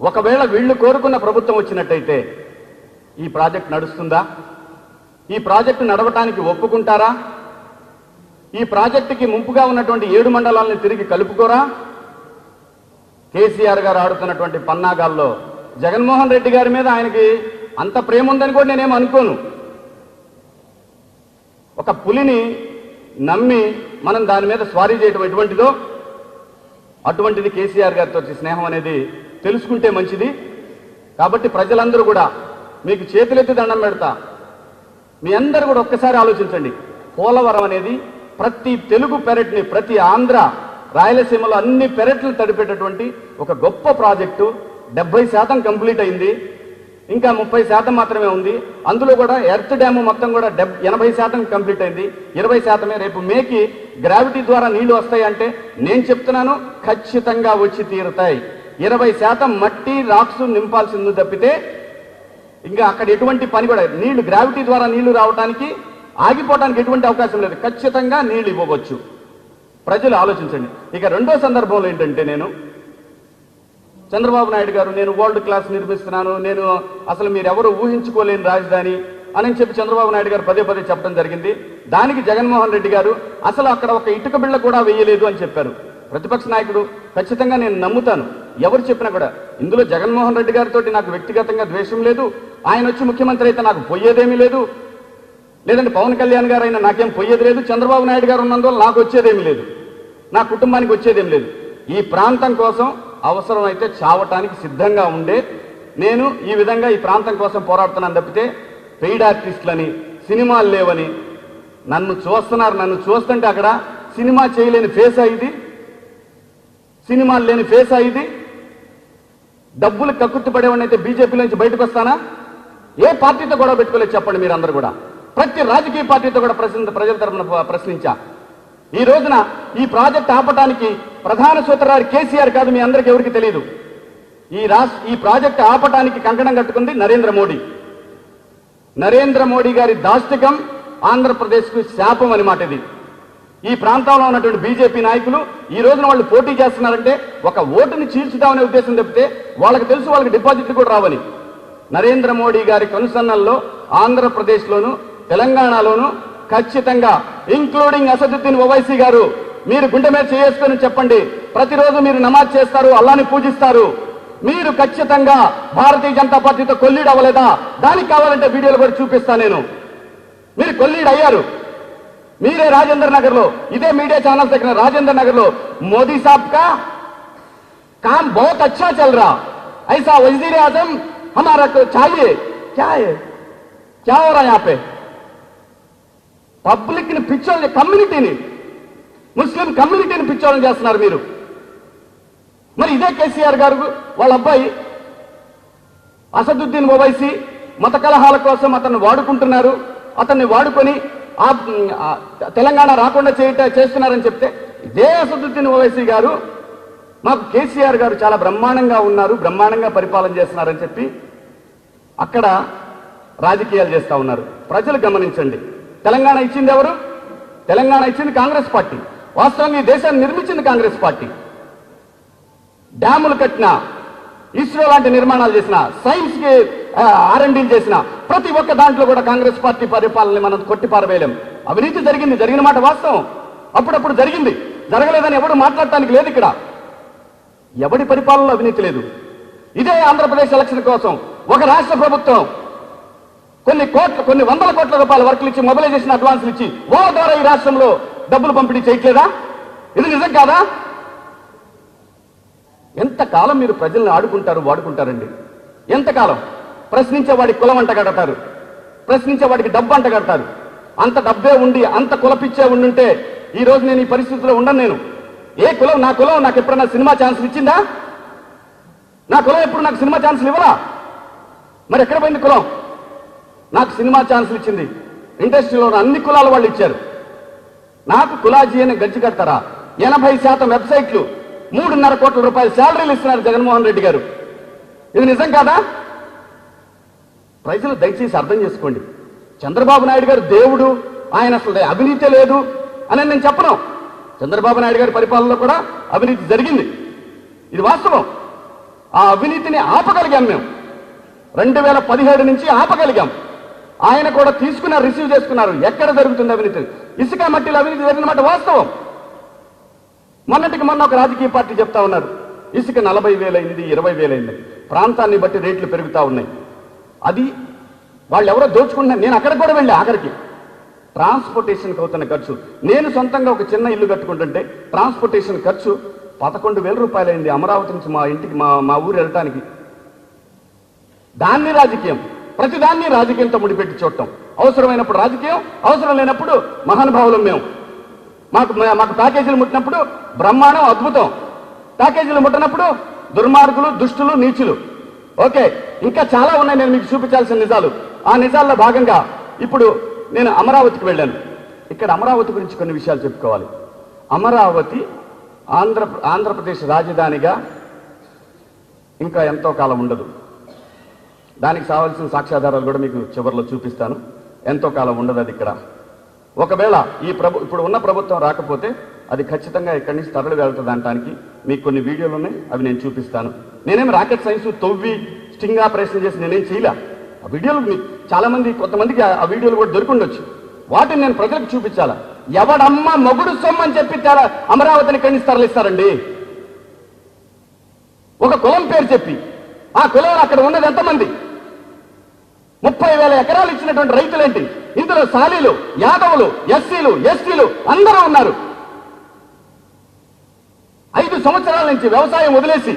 ఒకవేళ వీళ్ళు కోరుకున్న ప్రభుత్వం వచ్చినట్టయితే ఈ ప్రాజెక్ట్ నడుస్తుందా? ఈ ప్రాజెక్టు నడవటానికి ఒప్పుకుంటారా? ఈ ప్రాజెక్టుకి ముంపుగా ఉన్నటువంటి 7 మండలాలను తిరిగి కలుపుకోరా? కేసీఆర్ గారు ఆడుతున్నటువంటి పన్నాగాల్లో జగన్మోహన్ రెడ్డి గారి మీద ఆయనకి అంత ప్రేమ ఉందని కూడా నేనేం అనుకోను. ఒక పులిని నమ్మి మనం దాని మీద స్వారీ చేయటం ఎటువంటిదో అటువంటిది కేసీఆర్ గారితో స్నేహం అనేది తెలుసుకుంటే మంచిది. కాబట్టి ప్రజలందరూ కూడా మీకు చేతులెత్తి దండం పెడతా. మీ అందరూ కూడా ఒక్కసారి ఆలోచించండి. పోలవరం అనేది ప్రతి తెలుగు పెరట్ని, ప్రతి ఆంధ్ర రాయలసీమలో అన్ని పెరట్లను తడిపేటటువంటి ఒక గొప్ప ప్రాజెక్టు. 70% కంప్లీట్ అయింది. ఇంకా 30% మాత్రమే ఉంది. అందులో కూడా ఎర్త్ డ్యాము మొత్తం కూడా 80% కంప్లీట్ అయింది. 20%మే రేపు మేకి గ్రావిటీ ద్వారా నీళ్లు వస్తాయంటే నేను చెప్తున్నాను, ఖచ్చితంగా వచ్చి తీరుతాయి. 20% మట్టి రాక్స్ నింపాల్సింది తప్పితే ఇంకా అక్కడ ఎటువంటి పని కూడా నీళ్లు గ్రావిటీ ద్వారా నీళ్లు రావడానికి ఆగిపోవడానికి ఎటువంటి అవకాశం లేదు. ఖచ్చితంగా నీళ్లు ఇవ్వవచ్చు. ప్రజలు ఆలోచించండి. ఇక రెండో సందర్భంలో ఏంటంటే, నేను చంద్రబాబు నాయుడు గారు నేను వరల్డ్ క్లాస్ నిర్మిస్తున్నాను, నేను అసలు మీరెవరు ఊహించుకోలేని రాజధాని అని చెప్పి చంద్రబాబు నాయుడు గారు పదే పదే చెప్పడం జరిగింది. దానికి జగన్మోహన్ రెడ్డి గారు అసలు అక్కడ ఒక ఇటుక బిళ్ళ కూడా వేయలేదు అని చెప్పారు. ప్రతిపక్ష నాయకుడు ఖచ్చితంగా నేను నమ్ముతాను, ఎవరు చెప్పినా కూడా. ఇందులో జగన్మోహన్ రెడ్డి గారితో నాకు వ్యక్తిగతంగా ద్వేషం లేదు. ఆయన వచ్చి ముఖ్యమంత్రి అయితే నాకు పోయేదేమీ లేదు, లేదంటే పవన్ కళ్యాణ్ గారు అయినా నాకేం పోయేది లేదు. చంద్రబాబు నాయుడు గారు ఉన్నందువల్ల నాకు వచ్చేదేమీ లేదు, నా కుటుంబానికి వచ్చేదేమీ లేదు. ఈ ప్రాంతం కోసం అవసరమైతే చావటానికి సిద్ధంగా ఉండే నేను ఈ విధంగా ఈ ప్రాంతం కోసం పోరాడుతున్నాను తప్పితే పెయిడ్ ఆర్టిస్టులని, సినిమాలు లేవని నన్ను చూస్తున్నారు. నన్ను చూస్తుంటే అక్కడ సినిమా చేయలేని ఫేస్ అయింది, సినిమాలు లేని ఫేస్ అయింది. డబ్బులు కక్కుర్తి పడేవాడిని అయితే బీజేపీ నుంచి బయటకు వస్తానా? ఏ పార్టీతో గొడవ పెట్టుకోలేదు చెప్పండి మీరందరూ కూడా. ప్రతి రాజకీయ పార్టీతో కూడా ప్రజల తరఫున ప్రశ్నించా. ఈ రోజున ఈ ప్రాజెక్ట్ ఆపటానికి ప్రధాన సూత్రధారి కేసీఆర్ కాదు, మీ అందరికీ ఎవరికి తెలియదు. ఈ ప్రాజెక్ట్ ఆపటానికి కంకణం కట్టుకుంది నరేంద్ర మోడీ. నరేంద్ర మోడీ గారి దాష్టికం ఆంధ్రప్రదేశ్కు శాపం అని మాట ఇది. ఈ ప్రాంతంలో ఉన్నటువంటి బీజేపీ నాయకులు ఈ రోజున వాళ్ళు పోటీ చేస్తున్నారంటే ఒక ఓటుని చీల్చుదామనే ఉద్దేశం తప్పితే వాళ్ళకి తెలుసు వాళ్ళకి డిపాజిట్లు కూడా రావని. నరేంద్ర మోడీ గారి కనుసన్నల్లో ఆంధ్రప్రదేశ్లోను తెలంగాణలోను ఖచ్చితంగా, ఇంక్లూడింగ్ అసదుద్దీన్ ఓవైసీ గారు, మీరు గుండె మీద చేసుకొని చెప్పండి. ప్రతిరోజు మీరు నమాజ్ చేస్తారు, అల్లాని పూజిస్తారు. మీరు ఖచ్చితంగా భారతీయ జనతా పార్టీతో కొల్లీడు అవ్వలేదా? దానికి కావాలంటే వీడియోలు కూడా చూపిస్తా నేను. మీరు కొల్లీడు అయ్యారు. మీరే రాజేంద్ర నగర్ లో, ఇదే మీడియా ఛానల్స్ దగ్గర రాజేంద్ర నగర్ లో మోదీ साहब का काम बहुत अच्छा चल रहा, ऐसा वजीर आजम हमारा को चाहिए. क्या है, क्या हो रहा है यहाँ पे? పబ్లిక్ ని పిచ్చోళ్ళని, కమ్యూనిటీని, ముస్లిం కమ్యూనిటీని పిచ్చోళ్ళని చేస్తున్నారు మీరు. మరి ఇదే కేసీఆర్ గారు వాళ్ళ అబ్బాయి అసదుద్దీన్ ఓవైసీ మత కలహాల కోసం అతన్ని వాడుకుంటున్నారు. అతన్ని వాడుకొని తెలంగాణ రాకుండా చేస్తున్నారని చెప్తే ఇదే అసదుద్దీన్ ఓవైసీ గారు మాకు కేసీఆర్ గారు చాలా బ్రహ్మాండంగా ఉన్నారు, బ్రహ్మాండంగా పరిపాలన చేస్తున్నారని చెప్పి అక్కడ రాజకీయాలు చేస్తా ఉన్నారు. ప్రజలు గమనించండి. తెలంగాణ ఇచ్చింది ఎవరు? తెలంగాణ ఇచ్చింది కాంగ్రెస్ పార్టీ. వాస్తవంగా ఈ దేశాన్ని నిర్మించింది కాంగ్రెస్ పార్టీ. డ్యాములు కట్టినా, ఇస్రో లాంటి నిర్మాణాలు చేసిన, సైన్స్ కి R&D చేసిన ప్రతి ఒక్క దాంట్లో కూడా కాంగ్రెస్ పార్టీ పరిపాలనని మనం కొట్టిపారవేయలేం. అవినీతి జరిగింది, జరిగిన మాట వాస్తవం. అప్పుడప్పుడు జరిగింది, జరగలేదని ఎవడు మాట్లాడటానికి లేదు. ఇక్కడ ఎవడి పరిపాలనలో అవినీతి లేదు. ఇదే ఆంధ్రప్రదేశ్ ఎలక్షన్ కోసం ఒక రాష్ట్ర ప్రభుత్వం కొన్ని వందల కోట్ల రూపాయల వర్కులు ఇచ్చి, మొబిలైజేషన్ అడ్వాన్సులు ఇచ్చి వాళ్ళ ద్వారా ఈ రాష్ట్రంలో డబ్బులు పంపిణీ చేయట్లేదా? ఇది నిజం కాదా? ఎంతకాలం మీరు ప్రజల్ని ఆడుకుంటారు, వాడుకుంటారండి? ఎంతకాలం? ప్రశ్నించే వాడికి కులం అంట కడతారు, ప్రశ్నించే వాడికి డబ్బు అంట కడతారు. అంత డబ్బే ఉండి, అంత కులపిచ్చే ఉండుంటే ఈ రోజు నేను ఈ పరిస్థితిలో ఉండను. నేను ఏ కులం, నా కులం నాకు ఎప్పుడన్నా సినిమా ఛాన్సులు ఇచ్చిందా? నా కులం ఎప్పుడు నాకు సినిమా ఛాన్సులు ఇవ్వరా? మరి ఎక్కడ పోయింది కులం? నాకు సినిమా ఛాన్సులు ఇచ్చింది ఇండస్ట్రీలో అన్ని కులాల వాళ్ళు ఇచ్చారు. నాకు కులాజీ అని గజ్జి కడతారా? 80% వెబ్సైట్లు 3.5 కోట్ల రూపాయల శాలరీలు ఇస్తున్నారు జగన్మోహన్ రెడ్డి గారు. ఇది నిజం కాదా? ప్రజలు దయచేసి అర్థం చేసుకోండి. చంద్రబాబు నాయుడు గారు దేవుడు, ఆయన అసలు అవినీతి లేదు అని నేను చెప్పను. చంద్రబాబు నాయుడు గారి పరిపాలనలో కూడా అవినీతి జరిగింది, ఇది వాస్తవం. ఆ అవినీతిని ఆపగలిగాం మేము. 2017 నుంచి ఆపగలిగాం. ఆయన కూడా తీసుకున్నారు, రిసీవ్ చేసుకున్నారు. ఎక్కడ జరుగుతుంది అవినీతి? ఇసుక మట్టిలో అవినీతి జరిగిన మాట వాస్తవం. మొన్నటికి మొన్న ఒక రాజకీయ పార్టీ చెప్తా ఉన్నారు, ఇసుక 40,000 అయింది, 20,000 అయింది. ప్రాంతాన్ని బట్టి రేట్లు పెరుగుతూ ఉన్నాయి. అది వాళ్ళు ఎవరో దోచుకుంటున్నారు. నేను అక్కడ కూడా వెళ్ళా. ఆఖరికి ట్రాన్స్పోర్టేషన్కి అవుతున్న ఖర్చు, నేను సొంతంగా ఒక చిన్న ఇల్లు కట్టుకుంటుంటే ట్రాన్స్పోర్టేషన్ ఖర్చు 11,000 రూపాయలు అయింది అమరావతి నుంచి మా ఇంటికి, మా ఊరు వెళ్ళటానికి. దాన్ని రాజకీయం, ప్రతిదాన్ని రాజకీయంతో ముడిపెట్టి చూడటం. అవసరమైనప్పుడు రాజకీయం, అవసరం లేనప్పుడు మహానుభావులం మేము. మాకు ప్యాకేజీలు ముట్టినప్పుడు బ్రహ్మాండం, అద్భుతం. ప్యాకేజీలు ముట్టినప్పుడు దుర్మార్గులు, దుష్టులు, నీచులు. ఓకే, ఇంకా చాలా ఉన్నాయి నేను మీకు చూపించాల్సిన నిజాలు. ఆ నిజాల్లో భాగంగా ఇప్పుడు నేను అమరావతికి వెళ్ళాను. ఇక్కడ అమరావతి గురించి కొన్ని విషయాలు చెప్పుకోవాలి. అమరావతి ఆంధ్రప్రదేశ్ రాజధానిగా ఇంకా ఎంతో కాలం ఉండదు. దానికి కావాల్సిన సాక్ష్యాధారాలు కూడా మీకు చివరిలో చూపిస్తాను. ఎంతో కాలం ఉండదు అది ఇక్కడ. ఒకవేళ ఇప్పుడు ఉన్న ప్రభుత్వం రాకపోతే అది ఖచ్చితంగా ఇక్కడి నుంచి తరలి వెళ్తుంది అనడానికి మీకు కొన్ని వీడియోలు ఉన్నాయి, అవి నేను చూపిస్తాను. నేనేం రాకెట్ సైన్స్ తవ్వి స్టింగ్ ఆపరేషన్ చేసి నేనేం చేయలే. ఆ వీడియోలు చాలా మంది, కొంతమందికి ఆ వీడియోలు కూడా దొరికిండొచ్చు. వాటిని నేను ప్రజలకు చూపించాలా. ఎవడమ్మ మొగుడు సొమ్ము అని చెప్పి అమరావతిని ఇక్కడి నుంచి తరలిస్తారండి? ఒక కులం పేరు చెప్పి, ఆ కులంలో అక్కడ ఉన్నది ఎంతమంది? 30,000 ఎకరాలు ఇచ్చినటువంటి రైతులేంటి? ఇందులో సాలీలు, యాదవులు, ఎస్సీలు, ఎస్టీలు అందరూ ఉన్నారు. 5 సంవత్సరాల నుంచి వ్యవసాయం వదిలేసి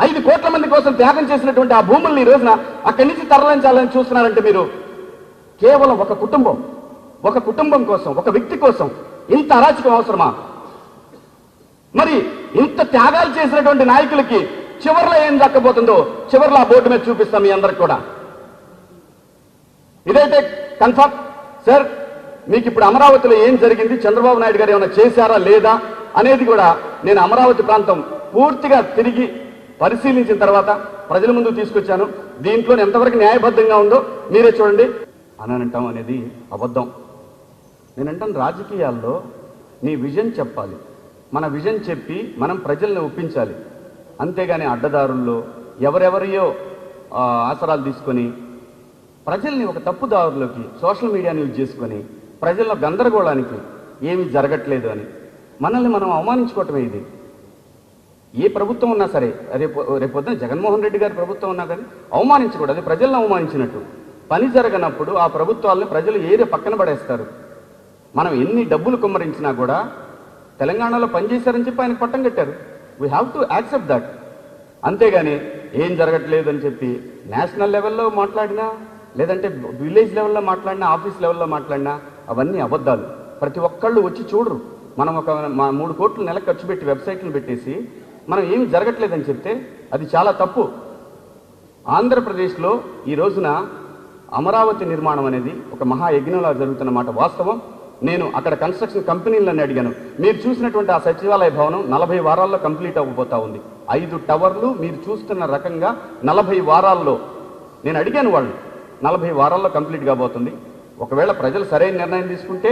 5 కోట్ల మంది కోసం త్యాగం చేసినటువంటి ఆ భూముల్ని ఈ రోజున అక్కడి నుంచి తరలించాలని చూస్తున్నారంటే మీరు కేవలం ఒక కుటుంబం కోసం, ఒక వ్యక్తి కోసం ఇంత అరాచకం అవసరమా? మరి ఇంత త్యాగాలు చేసినటువంటి నాయకులకి చివర్లో ఏం దక్కబోతుందో చివర్లో ఆ బోర్డు మీద చూపిస్తాం మీ అందరికి కూడా. ఇదైతే కన్ఫర్మ్ సార్. మీకు ఇప్పుడు అమరావతిలో ఏం జరిగింది, చంద్రబాబు నాయుడు గారు ఏమైనా చేశారా లేదా అనేది కూడా నేను అమరావతి ప్రాంతం పూర్తిగా తిరిగి పరిశీలించిన తర్వాత ప్రజల ముందుకు తీసుకొచ్చాను. దీంట్లో ఎంతవరకు న్యాయబద్ధంగా ఉందో మీరే చూడండి. అనంటాం అనేది అబద్ధం. నేనంటాను, రాజకీయాల్లో నీ విజన్ చెప్పాలి, మన విజన్ చెప్పి మనం ప్రజల్ని ఒప్పించాలి. అంతేగాని అడ్డదారుల్లో ఎవరెవరియో ఆసరాలు తీసుకొని ప్రజల్ని ఒక తప్పుదారులోకి సోషల్ మీడియాని యూజ్ చేసుకొని ప్రజల్లో గందరగోళానికి ఏమీ జరగట్లేదు అని మనల్ని మనం అవమానించుకోవటమే ఇది. ఏ ప్రభుత్వం ఉన్నా సరే, రేపొద్దున జగన్మోహన్ రెడ్డి గారి ప్రభుత్వం ఉన్నా కానీ అవమానించకూడదు. అది ప్రజలను అవమానించినట్టు. పని జరగనప్పుడు ఆ ప్రభుత్వాలను ప్రజలు ఏదో పక్కన పడేస్తారు. మనం ఎన్ని డబ్బులు కుమ్మరించినా కూడా తెలంగాణలో పనిచేశారని చెప్పి ఆయనకు పట్టం కట్టారు. We have to accept that. అంతేగాని ఏం జరగట్లేదు అని చెప్పి నేషనల్ లెవెల్లో మాట్లాడినా, లేదంటే విలేజ్ లెవెల్లో మాట్లాడినా, ఆఫీస్ లెవెల్లో మాట్లాడినా అవన్నీ అబద్ధాలు. ప్రతి ఒక్కళ్ళు వచ్చి చూడరు. మనం ఒక 3 కోట్లు నెలకు ఖర్చు పెట్టి వెబ్సైట్లు పెట్టేసి మనం ఏమి జరగట్లేదని చెప్తే అది చాలా తప్పు. ఆంధ్రప్రదేశ్లో ఈ రోజున అమరావతి నిర్మాణం అనేది ఒక మహాయజ్ఞంలా జరుగుతున్న మాట వాస్తవం. నేను అక్కడ కన్స్ట్రక్షన్ కంపెనీలను అడిగాను. మీరు చూసినటువంటి ఆ సచివాలయ భవనం 40 వారాల్లో కంప్లీట్ అవ్వబోతా ఉంది. 5 టవర్లు మీరు చూస్తున్న రకంగా 40 వారాల్లో, నేను అడిగాను వాళ్ళు, 40 వారాల్లో కంప్లీట్ కాబోతుంది. ఒకవేళ ప్రజలు సరైన నిర్ణయం తీసుకుంటే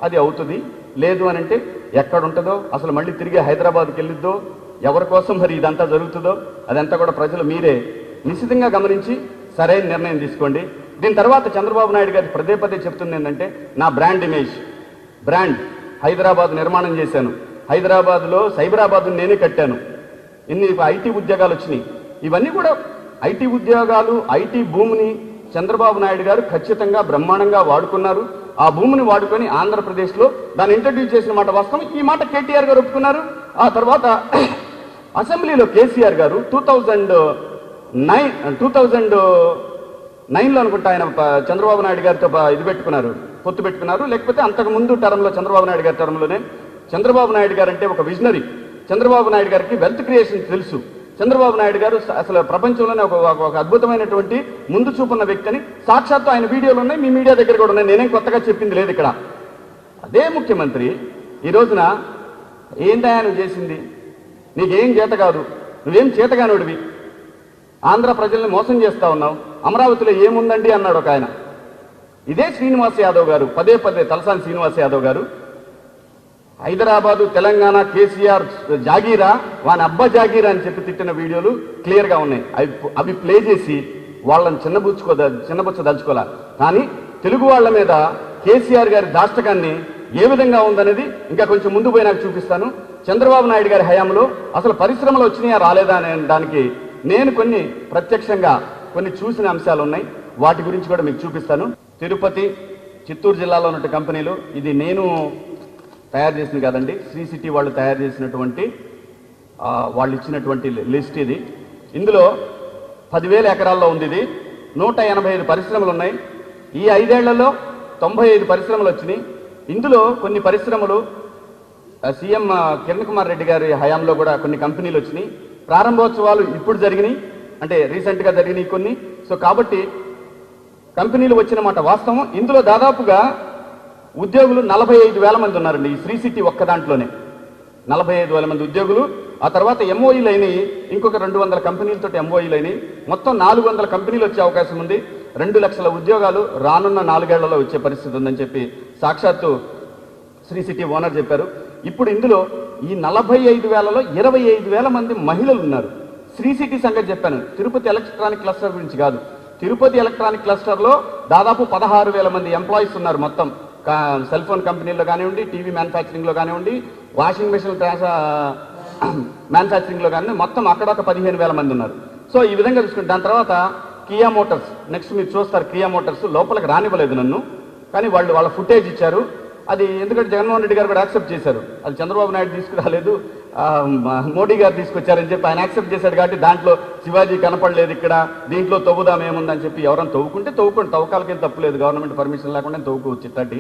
అది అవుతుంది. లేదు అని అంటే ఎక్కడుంటుందో, అసలు మళ్ళీ తిరిగి హైదరాబాద్కి వెళ్ళిద్దో, ఎవరి కోసం మరి ఇదంతా జరుగుతుందో అదంతా కూడా ప్రజలు మీరే నిశ్చితంగా గమనించి సరైన నిర్ణయం తీసుకోండి. దీని తర్వాత చంద్రబాబు నాయుడు గారి పదే చెప్తుంది ఏంటంటే, నా బ్రాండ్ ఇమేజ్, హైదరాబాద్ నిర్మాణం చేశాను, హైదరాబాద్లో సైబరాబాద్ నేనే కట్టాను, ఇన్ని ఐటీ ఉద్యోగాలు వచ్చినాయి. ఇవన్నీ కూడా ఐటీ ఉద్యోగాలు, ఐటీ భూమిని చంద్రబాబు నాయుడు గారు ఖచ్చితంగా బ్రహ్మాండంగా వాడుకున్నారు. ఆ భూమిని వాడుకొని ఆంధ్రప్రదేశ్లో దాన్ని ఇంట్రడ్యూస్ చేసిన మాట వాస్తవం. ఈ మాట కేటీఆర్ గారు ఒప్పుకున్నారు. ఆ తర్వాత అసెంబ్లీలో కేసీఆర్ గారు 2009లో అనుకుంటా ఆయన చంద్రబాబు నాయుడు గారితో పొత్తు పెట్టుకున్నారు. లేకపోతే అంతకు ముందు టర్మ్లో చంద్రబాబు నాయుడు గారి టర్మ్లోనే. చంద్రబాబు నాయుడు గారు అంటే ఒక విజనరీ. చంద్రబాబు నాయుడు గారికి వెల్త్ క్రియేషన్ తెలుసు. చంద్రబాబు నాయుడు గారు అసలు ప్రపంచంలోనే ఒక అద్భుతమైనటువంటి ముందు చూపున్న వ్యక్తిని సాక్షాత్తు ఆయన వీడియోలు ఉన్నాయి, మీ మీడియా దగ్గర కూడా ఉన్నాయి. నేనేం కొత్తగా చెప్పింది లేదు ఇక్కడ. అదే ముఖ్యమంత్రి ఈ రోజున ఏంటయా నువ్వు చేసింది, నీకేం చేత కాదు, నువ్వేం చేతగానోడివి, ఆంధ్ర ప్రజల్ని మోసం చేస్తా ఉన్నావు, అమరావతిలో ఏముందండి అన్నాడు ఒక ఆయన. ఇదే శ్రీనివాస్ యాదవ్ గారు పదే తలసాని శ్రీనివాస్ యాదవ్ గారు హైదరాబాదు తెలంగాణ కేసీఆర్ జాగీరా వాని అబ్బా జాగీరా అని చెప్పి తిట్టిన వీడియోలు క్లియర్గా ఉన్నాయి. అవి ప్లే చేసి వాళ్ళని చిన్నబుచ్చదలుచుకోలే. కానీ తెలుగు వాళ్ళ మీద కేసీఆర్ గారి దాష్టకాన్ని ఏ విధంగా ఉందనేది ఇంకా కొంచెం ముందు పోయి నాకు చూపిస్తాను. చంద్రబాబు నాయుడు గారి హయాంలో అసలు పరిశ్రమలు వచ్చినాయా రాలేదా అనే దానికి నేను కొన్ని ప్రత్యక్షంగా కొన్ని చూసిన అంశాలు ఉన్నాయి. వాటి గురించి కూడా మీకు చూపిస్తాను. తిరుపతి, చిత్తూరు జిల్లాలో ఉన్న కంపెనీలు, ఇది నేను తయారు చేసింది కాదండి, శ్రీ సిటీ వాళ్ళు తయారు చేసినటువంటి వాళ్ళు ఇచ్చినటువంటి లిస్ట్ ఇది. ఇందులో 10,000 ఎకరాల్లో ఉంది. ఇది 185 పరిశ్రమలు ఉన్నాయి. ఈ 5 ఏళ్లలో 95 పరిశ్రమలు వచ్చినాయి. ఇందులో కొన్ని పరిశ్రమలు సీఎం కిరణ్ కుమార్ రెడ్డి గారి హయాంలో కూడా కొన్ని కంపెనీలు వచ్చినాయి. ప్రారంభోత్సవాలు ఇప్పుడు జరిగినాయి, అంటే రీసెంట్గా జరిగినాయి కొన్ని. సో కాబట్టి కంపెనీలు వచ్చిన మాట వాస్తవం. ఇందులో దాదాపుగా ఉద్యోగులు 45,000 మంది ఉన్నారండి. ఈ శ్రీ సిటీ ఒక్క దాంట్లోనే 45,000 మంది ఉద్యోగులు. ఆ తర్వాత ఎంఓఈలు అయినాయి, ఇంకొక 200 కంపెనీలతో ఎంఓఈలు అయినాయి. మొత్తం 400 కంపెనీలు వచ్చే అవకాశం ఉంది. 2 లక్షల ఉద్యోగాలు రానున్న 4 ఏళ్లలో వచ్చే పరిస్థితి ఉందని చెప్పి సాక్షాత్తు శ్రీ సిటీ ఓనర్ చెప్పారు. ఇప్పుడు ఇందులో ఈ 45,000లో 25,000 మంది మహిళలు ఉన్నారు. శ్రీ సిటీ సంగతి చెప్పాను, తిరుపతి ఎలక్ట్రానిక్ క్లస్టర్ గురించి కాదు. తిరుపతి ఎలక్ట్రానిక్ క్లస్టర్లో దాదాపు 16,000 మంది ఎంప్లాయీస్ ఉన్నారు. మొత్తం సెల్ ఫోన్ కంపెనీల్లో కానివ్వండి, టీవీ మ్యానుఫ్యాక్చరింగ్లో కానివ్వండి, వాషింగ్ మెషిన్ మ్యానుఫ్యాక్చరింగ్లో కానివ్వండి, మొత్తం అక్కడ ఒక 15,000 మంది ఉన్నారు. సో ఈ విధంగా చూసుకుంటే దాని తర్వాత కియా మోటార్స్, నెక్స్ట్ మీరు చూస్తారు. కియా మోటార్స్ లోపలికి రానివ్వలేదు నన్ను, కానీ వాళ్ళ ఫుటేజ్ ఇచ్చారు. అది ఎందుకంటే జగన్మోహన్ రెడ్డి గారు కూడా యాక్సెప్ట్ చేశారు. అది చంద్రబాబు నాయుడు తీసుకురాలేదు, మోడీ గారు తీసుకొచ్చారని చెప్పి ఆయన యాక్సెప్ట్ చేశాడు. కాబట్టి దాంట్లో శివాజీ కనపడలేదు, ఇక్కడ దీంట్లో తవ్వుదాం ఏముందని చెప్పి ఎవరైనా తవ్వుకుంటే తవ్వుకోండి, తవ్వకాలకేం తప్పులేదు, గవర్నమెంట్ పర్మిషన్ లేకుండా తవ్వుకోవచ్చు ఇట్లాంటి.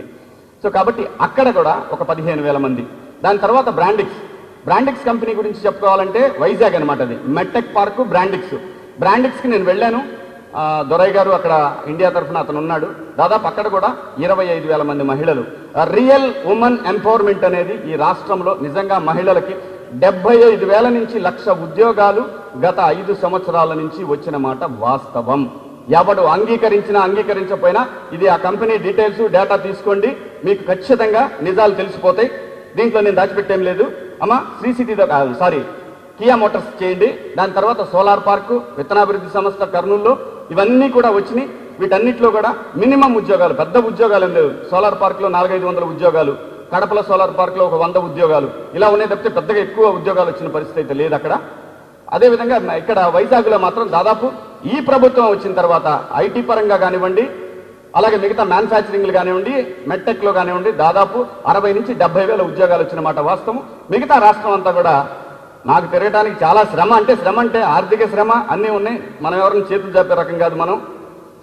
సో కాబట్టి అక్కడ కూడా ఒక 15,000 మంది. దాని తర్వాత బ్రాండిక్స్ కంపెనీ గురించి చెప్పుకోవాలంటే వైజాగ్ అనమాట. అది మెట్టెక్ పార్క్ బ్రాండిక్స్కి నేను వెళ్ళాను. దొరయ్య గారు అక్కడ ఇండియా తరఫున అతను ఉన్నాడు. దాదాపు అక్కడ కూడా 25,000 మంది మహిళలు. రియల్ ఉమెన్ ఎంపవర్మెంట్ అనేది ఈ రాష్ట్రంలో నిజంగా మహిళలకి 75,000 నుంచి 1,00,000 ఉద్యోగాలు గత 5 సంవత్సరాల నుంచి వచ్చిన మాట వాస్తవం. ఎవడు అంగీకరించినా అంగీకరించకపోయినా ఇది ఆ కంపెనీ డీటెయిల్స్ డేటా తీసుకోండి, మీకు ఖచ్చితంగా నిజాలు తెలిసిపోతాయి. దీంట్లో నేను దాచిపెట్టేం లేదు. శ్రీ సిటీతో కియా మోటార్స్ చేయండి. దాని తర్వాత సోలార్ పార్కు, విత్తనాభివృద్ధి సంస్థ కర్నూలులో, ఇవన్నీ కూడా వచ్చినాయి. వీటన్నిటిలో కూడా మినిమం ఉద్యోగాలు, పెద్ద ఉద్యోగాలు ఏం లేవు. సోలార్ పార్క్లో 400-500 ఉద్యోగాలు, కడపల సోలార్ పార్క్లో ఒక 100 ఉద్యోగాలు, ఇలా ఉన్నాయి తప్పితే పెద్దగా ఎక్కువ ఉద్యోగాలు వచ్చిన పరిస్థితి అయితే లేదు అక్కడ. అదేవిధంగా ఇక్కడ వైజాగ్లో మాత్రం దాదాపు ఈ ప్రభుత్వం వచ్చిన తర్వాత ఐటీ పరంగా కానివ్వండి, అలాగే మిగతా మ్యానుఫ్యాక్చరింగ్లు కానివ్వండి, మెట్టెక్లో కానివ్వండి, దాదాపు 60 నుంచి 70,000 ఉద్యోగాలు వచ్చిన మాట వాస్తవం. మిగతా రాష్ట్రం అంతా కూడా నాకు తిరగడానికి చాలా శ్రమ అంటే ఆర్థిక శ్రమ అన్నీ ఉన్నాయి. మనం ఎవరిని చేతులు చెప్పే రకం కాదు మనం.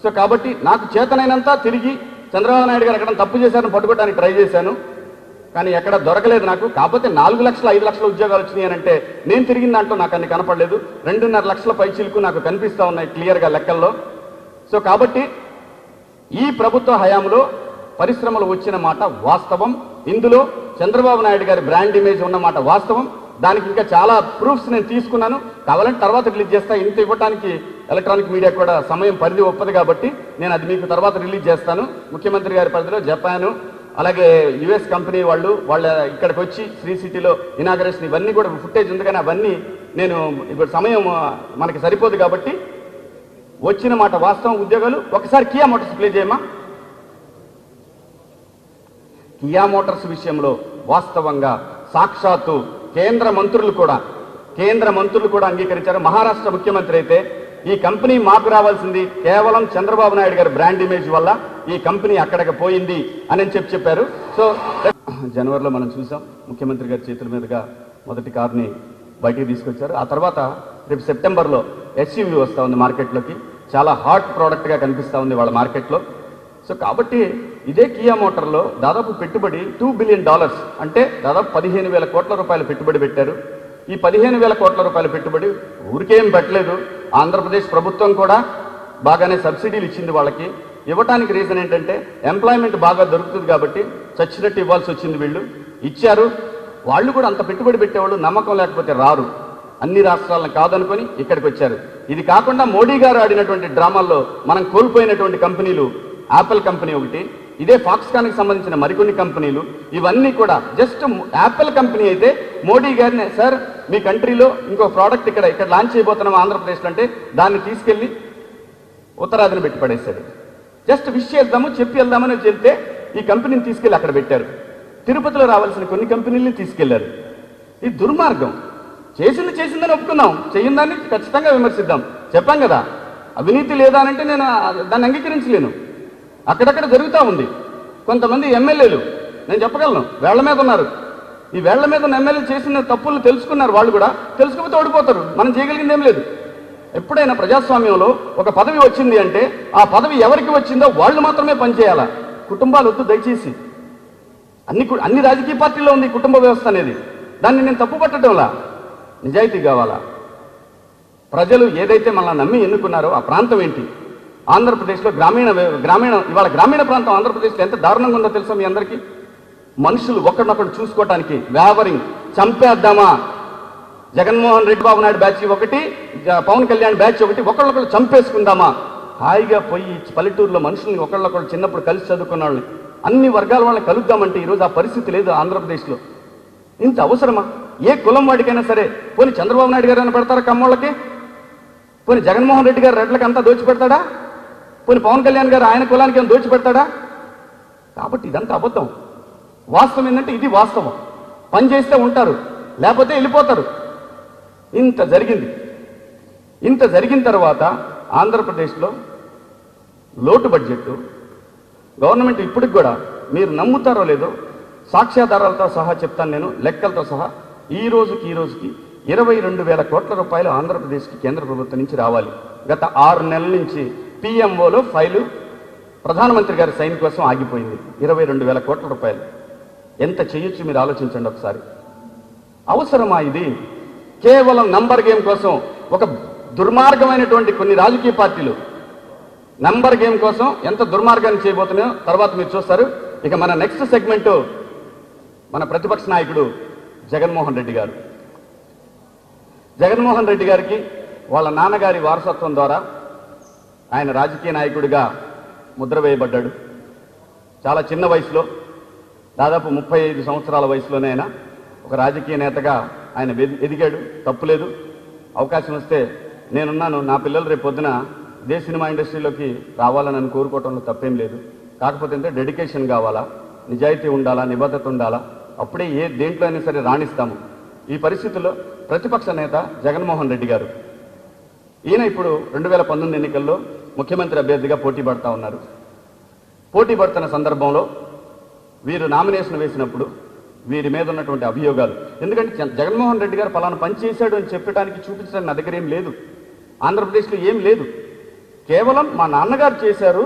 సో కాబట్టి నాకు చేతనైనంత తిరిగి చంద్రబాబు నాయుడు గారు ఎక్కడ తప్పు చేశారని పట్టుకోవడానికి ట్రై చేశాను, కానీ ఎక్కడ దొరకలేదు నాకు. కాకపోతే 4 లక్షల 5 లక్షల ఉద్యోగాలు వచ్చినాయి అని అంటే నేను తిరిగిన దాంట్లో నాకు అన్ని కనపడలేదు. 2.5 లక్షల పైచీలకు నాకు కనిపిస్తూ ఉన్నాయి క్లియర్గా లెక్కల్లో. సో కాబట్టి ఈ ప్రభుత్వ హయాంలో పరిశ్రమలు వచ్చిన మాట వాస్తవం. ఇందులో చంద్రబాబు నాయుడు గారి బ్రాండ్ ఇమేజ్ ఉన్న మాట వాస్తవం. దానికి ఇంకా చాలా ప్రూఫ్స్ నేను తీసుకున్నాను, కావాలంటే తర్వాత రిలీజ్ చేస్తా. ఇంత ఇవ్వడానికి ఎలక్ట్రానిక్ మీడియా కూడా సమయం పరిధి ఒప్పదు కాబట్టి నేను అది మీకు తర్వాత రిలీజ్ చేస్తాను. ముఖ్యమంత్రి గారి పరిధిలో జపాను, అలాగే యుఎస్ కంపెనీ వాళ్ళ ఇక్కడికి వచ్చి శ్రీ సిటీలో ఇనాగరేషన్, ఇవన్నీ కూడా ఫుటేజ్ ఉంది. కానీ అవన్నీ నేను ఇప్పుడు సమయం మనకి సరిపోదు కాబట్టి వచ్చిన మాట వాస్తవం. ఉద్యోగాలు ఒకసారి కియా మోటార్స్ ప్లే చేయమా. కియా మోటార్స్ విషయంలో వాస్తవంగా సాక్షాత్తు కేంద్ర మంత్రులు కూడా అంగీకరించారు. మహారాష్ట్ర ముఖ్యమంత్రి అయితే ఈ కంపెనీ మాకు రావాల్సింది కేవలం చంద్రబాబు నాయుడు గారి బ్రాండ్ ఇమేజ్ వల్ల ఈ కంపెనీ అక్కడికి పోయింది అని చెప్పారు. సో జనవరిలో మనం చూసాం, ముఖ్యమంత్రి గారి చేతుల మీదుగా మొదటి కార్ని బయటికి తీసుకొచ్చారు. ఆ తర్వాత రేపు సెప్టెంబర్లో ఎస్యూవీ వస్తూ ఉంది మార్కెట్లోకి. చాలా హాట్ ప్రోడక్ట్గా కనిపిస్తూ ఉంది వాళ్ళ మార్కెట్లో. సో కాబట్టి ఇదే కియా మోటార్లో దాదాపు పెట్టుబడి $2 బిలియన్, అంటే దాదాపు 15,000 కోట్ల రూపాయలు పెట్టుబడి పెట్టారు. ఈ 15,000 కోట్ల రూపాయల పెట్టుబడి ఊరికేం పెట్టలేదు. ఆంధ్రప్రదేశ్ ప్రభుత్వం కూడా బాగానే సబ్సిడీలు ఇచ్చింది వాళ్ళకి. ఇవ్వటానికి రీజన్ ఏంటంటే ఎంప్లాయ్మెంట్ బాగా దొరుకుతుంది కాబట్టి చచ్చినట్టు ఇవ్వాల్సి వచ్చింది. వీళ్ళు ఇచ్చారు. వాళ్ళు కూడా అంత పెట్టుబడి పెట్టేవాళ్ళు నమ్మకం లేకపోతే రారు. అన్ని రాష్ట్రాలను కాదనుకొని ఇక్కడికి వచ్చారు. ఇది కాకుండా మోడీ గారు ఆడినటువంటి డ్రామాల్లో మనం కోల్పోయినటువంటి కంపెనీలు, యాపిల్ కంపెనీ ఒకటి, ఇదే ఫాక్స్కాన్కి సంబంధించిన మరికొన్ని కంపెనీలు, ఇవన్నీ కూడా జస్ట్ యాపిల్ కంపెనీ అయితే మోడీ గారిని సార్ మీ కంట్రీలో ఇంకో ప్రోడక్ట్ ఇక్కడ లాంచ్ చేయబోతున్నాం ఆంధ్రప్రదేశ్లో అంటే దాన్ని తీసుకెళ్ళి ఉత్తరాదిని పెట్టి పడేశాడు. జస్ట్ విష్ చేద్దాము చెప్పి వెళ్దామని చెప్తే ఈ కంపెనీని తీసుకెళ్ళి అక్కడ పెట్టారు. తిరుపతిలో రావాల్సిన కొన్ని కంపెనీల్ని తీసుకెళ్లారు. ఇది దుర్మార్గం. చేసిందని ఒప్పుకుందాం, చెయ్యిందాన్ని ఖచ్చితంగా విమర్శిద్దాం. చెప్పాం కదా, అవినీతి లేదా అంటే నేను దాన్ని అంగీకరించలేను. అక్కడక్కడ జరుగుతూ ఉంది. కొంతమంది ఎమ్మెల్యేలు నేను చెప్పగలను వేళ్ల మీద ఉన్నారు. ఈ వేళ్ల మీద ఉన్న ఎమ్మెల్యేలు చేసిన తప్పులు తెలుసుకున్నారు. వాళ్ళు కూడా తెలుసుకోకపోతే ఓడిపోతారు. మనం చేయగలిగింది ఏం లేదు. ఎప్పుడైనా ప్రజాస్వామ్యంలో ఒక పదవి వచ్చింది అంటే ఆ పదవి ఎవరికి వచ్చిందో వాళ్ళు మాత్రమే పనిచేయాలా. కుటుంబాలు వద్దు దయచేసి. అన్ని రాజకీయ పార్టీల్లో ఉంది కుటుంబ వ్యవస్థ అనేది. దాన్ని నేను తప్పు పట్టడంలా. నిజాయితీ కావాలా. ప్రజలు ఏదైతే మనల్ని నమ్మి ఎన్నుకున్నారో ఆ ప్రాంతం ఏంటి? ఆంధ్రప్రదేశ్లో ఇవాళ గ్రామీణ ప్రాంతం ఆంధ్రప్రదేశ్లో ఎంత దారుణంగా ఉందో తెలుసా మీ అందరికీ? మనుషులు ఒకరినొకరు చూసుకోవటానికి వ్యావరింగ్ చంపేద్దామా, జగన్మోహన్ రెడ్డి బాబు నాయుడు బ్యాచ్ ఒకటి, పవన్ కళ్యాణ్ బ్యాచ్ ఒకటి, ఒకళ్ళొకళ్ళు చంపేసుకుందామా, హాయిగా పోయి పల్లెటూరులో మనుషుల్ని ఒకళ్ళొకళ్ళు చిన్నప్పుడు కలిసి చదువుకున్న వాళ్ళని అన్ని వర్గాల వాళ్ళని కలుద్దామంటే ఈరోజు ఆ పరిస్థితి లేదు ఆంధ్రప్రదేశ్లో. ఇంత అవసరమా? ఏ కులం వాడికైనా సరే, పోనీ చంద్రబాబు నాయుడు గారు అని పెడతారా కమ్మోళ్ళకి? పోనీ జగన్మోహన్ రెడ్డి గారు రెడ్లకి అంతా దోచిపెడతాడా? పోనీ పవన్ కళ్యాణ్ గారు ఆయన కులానికి ఏమైనా దోచిపెడతాడా? కాబట్టి ఇదంతా అబద్ధం. వాస్తవం ఏంటంటే ఇది వాస్తవం. పని చేస్తే ఉంటారు, లేకపోతే వెళ్ళిపోతారు. ఇంత జరిగిన తర్వాత ఆంధ్రప్రదేశ్లో లోటు బడ్జెట్ గవర్నమెంట్ ఇప్పటికి కూడా, మీరు నమ్ముతారో లేదో, సాక్ష్యాధారాలతో సహా చెప్తాను నేను, లెక్కలతో సహా, ఈ రోజుకి 22,000 కోట్ల రూపాయలు ఆంధ్రప్రదేశ్కి కేంద్ర ప్రభుత్వం నుంచి రావాలి. గత 6 నెలల నుంచి పిఎంఓలో ఫైలు ప్రధానమంత్రి గారి సైన్ కోసం ఆగిపోయింది. 22,000 కోట్ల రూపాయలు. ఎంత చేయొచ్చు మీరు ఆలోచించండి ఒకసారి. అవసరమా ఇది? కేవలం నంబర్ గేమ్ కోసం ఒక దుర్మార్గమైనటువంటి కొన్ని రాజకీయ పార్టీలు నంబర్ గేమ్ కోసం ఎంత దుర్మార్గాన్ని చేయబోతున్నాయో తర్వాత మీరు చూస్తారు. ఇక మన నెక్స్ట్ సెగ్మెంట్ మన ప్రతిపక్ష నాయకుడు జగన్మోహన్ రెడ్డి గారు. జగన్మోహన్ రెడ్డి గారికి వాళ్ళ నాన్నగారి వారసత్వం ద్వారా ఆయన రాజకీయ నాయకుడిగా ముద్ర వేయబడ్డాడు. చాలా చిన్న వయసులో, దాదాపు 35 సంవత్సరాల వయసులోనే ఆయన ఒక రాజకీయ నేతగా ఆయన ఎదిగాడు. తప్పులేదు. అవకాశం వస్తే నేనున్నాను, నా పిల్లలు రేపు పొద్దున ఇదే సినిమా ఇండస్ట్రీలోకి రావాలని కోరుకోవటంలో తప్పేం లేదు. కాకపోతే అంటే డెడికేషన్ కావాలా, నిజాయితీ ఉండాలా, నిబద్ధత ఉండాలా. అప్పుడే దేంట్లో అయినా సరే రాణిస్తాము. ఈ పరిస్థితుల్లో ప్రతిపక్ష నేత జగన్మోహన్ రెడ్డి గారు, ఈయన ఇప్పుడు 2019 ఎన్నికల్లో ముఖ్యమంత్రి అభ్యర్థిగా పోటీ పడుతూ ఉన్నారు. పోటీ పడుతున్న సందర్భంలో వీరు నామినేషన్ వేసినప్పుడు వీరి మీద ఉన్నటువంటి అభియోగాలు, ఎందుకంటే జగన్మోహన్ రెడ్డి గారు పలానా పని చేశాడు అని చెప్పడానికి చూపించడానికి నా దగ్గర ఏం లేదు. ఆంధ్రప్రదేశ్లో ఏం లేదు. కేవలం మా నాన్నగారు చేశారు,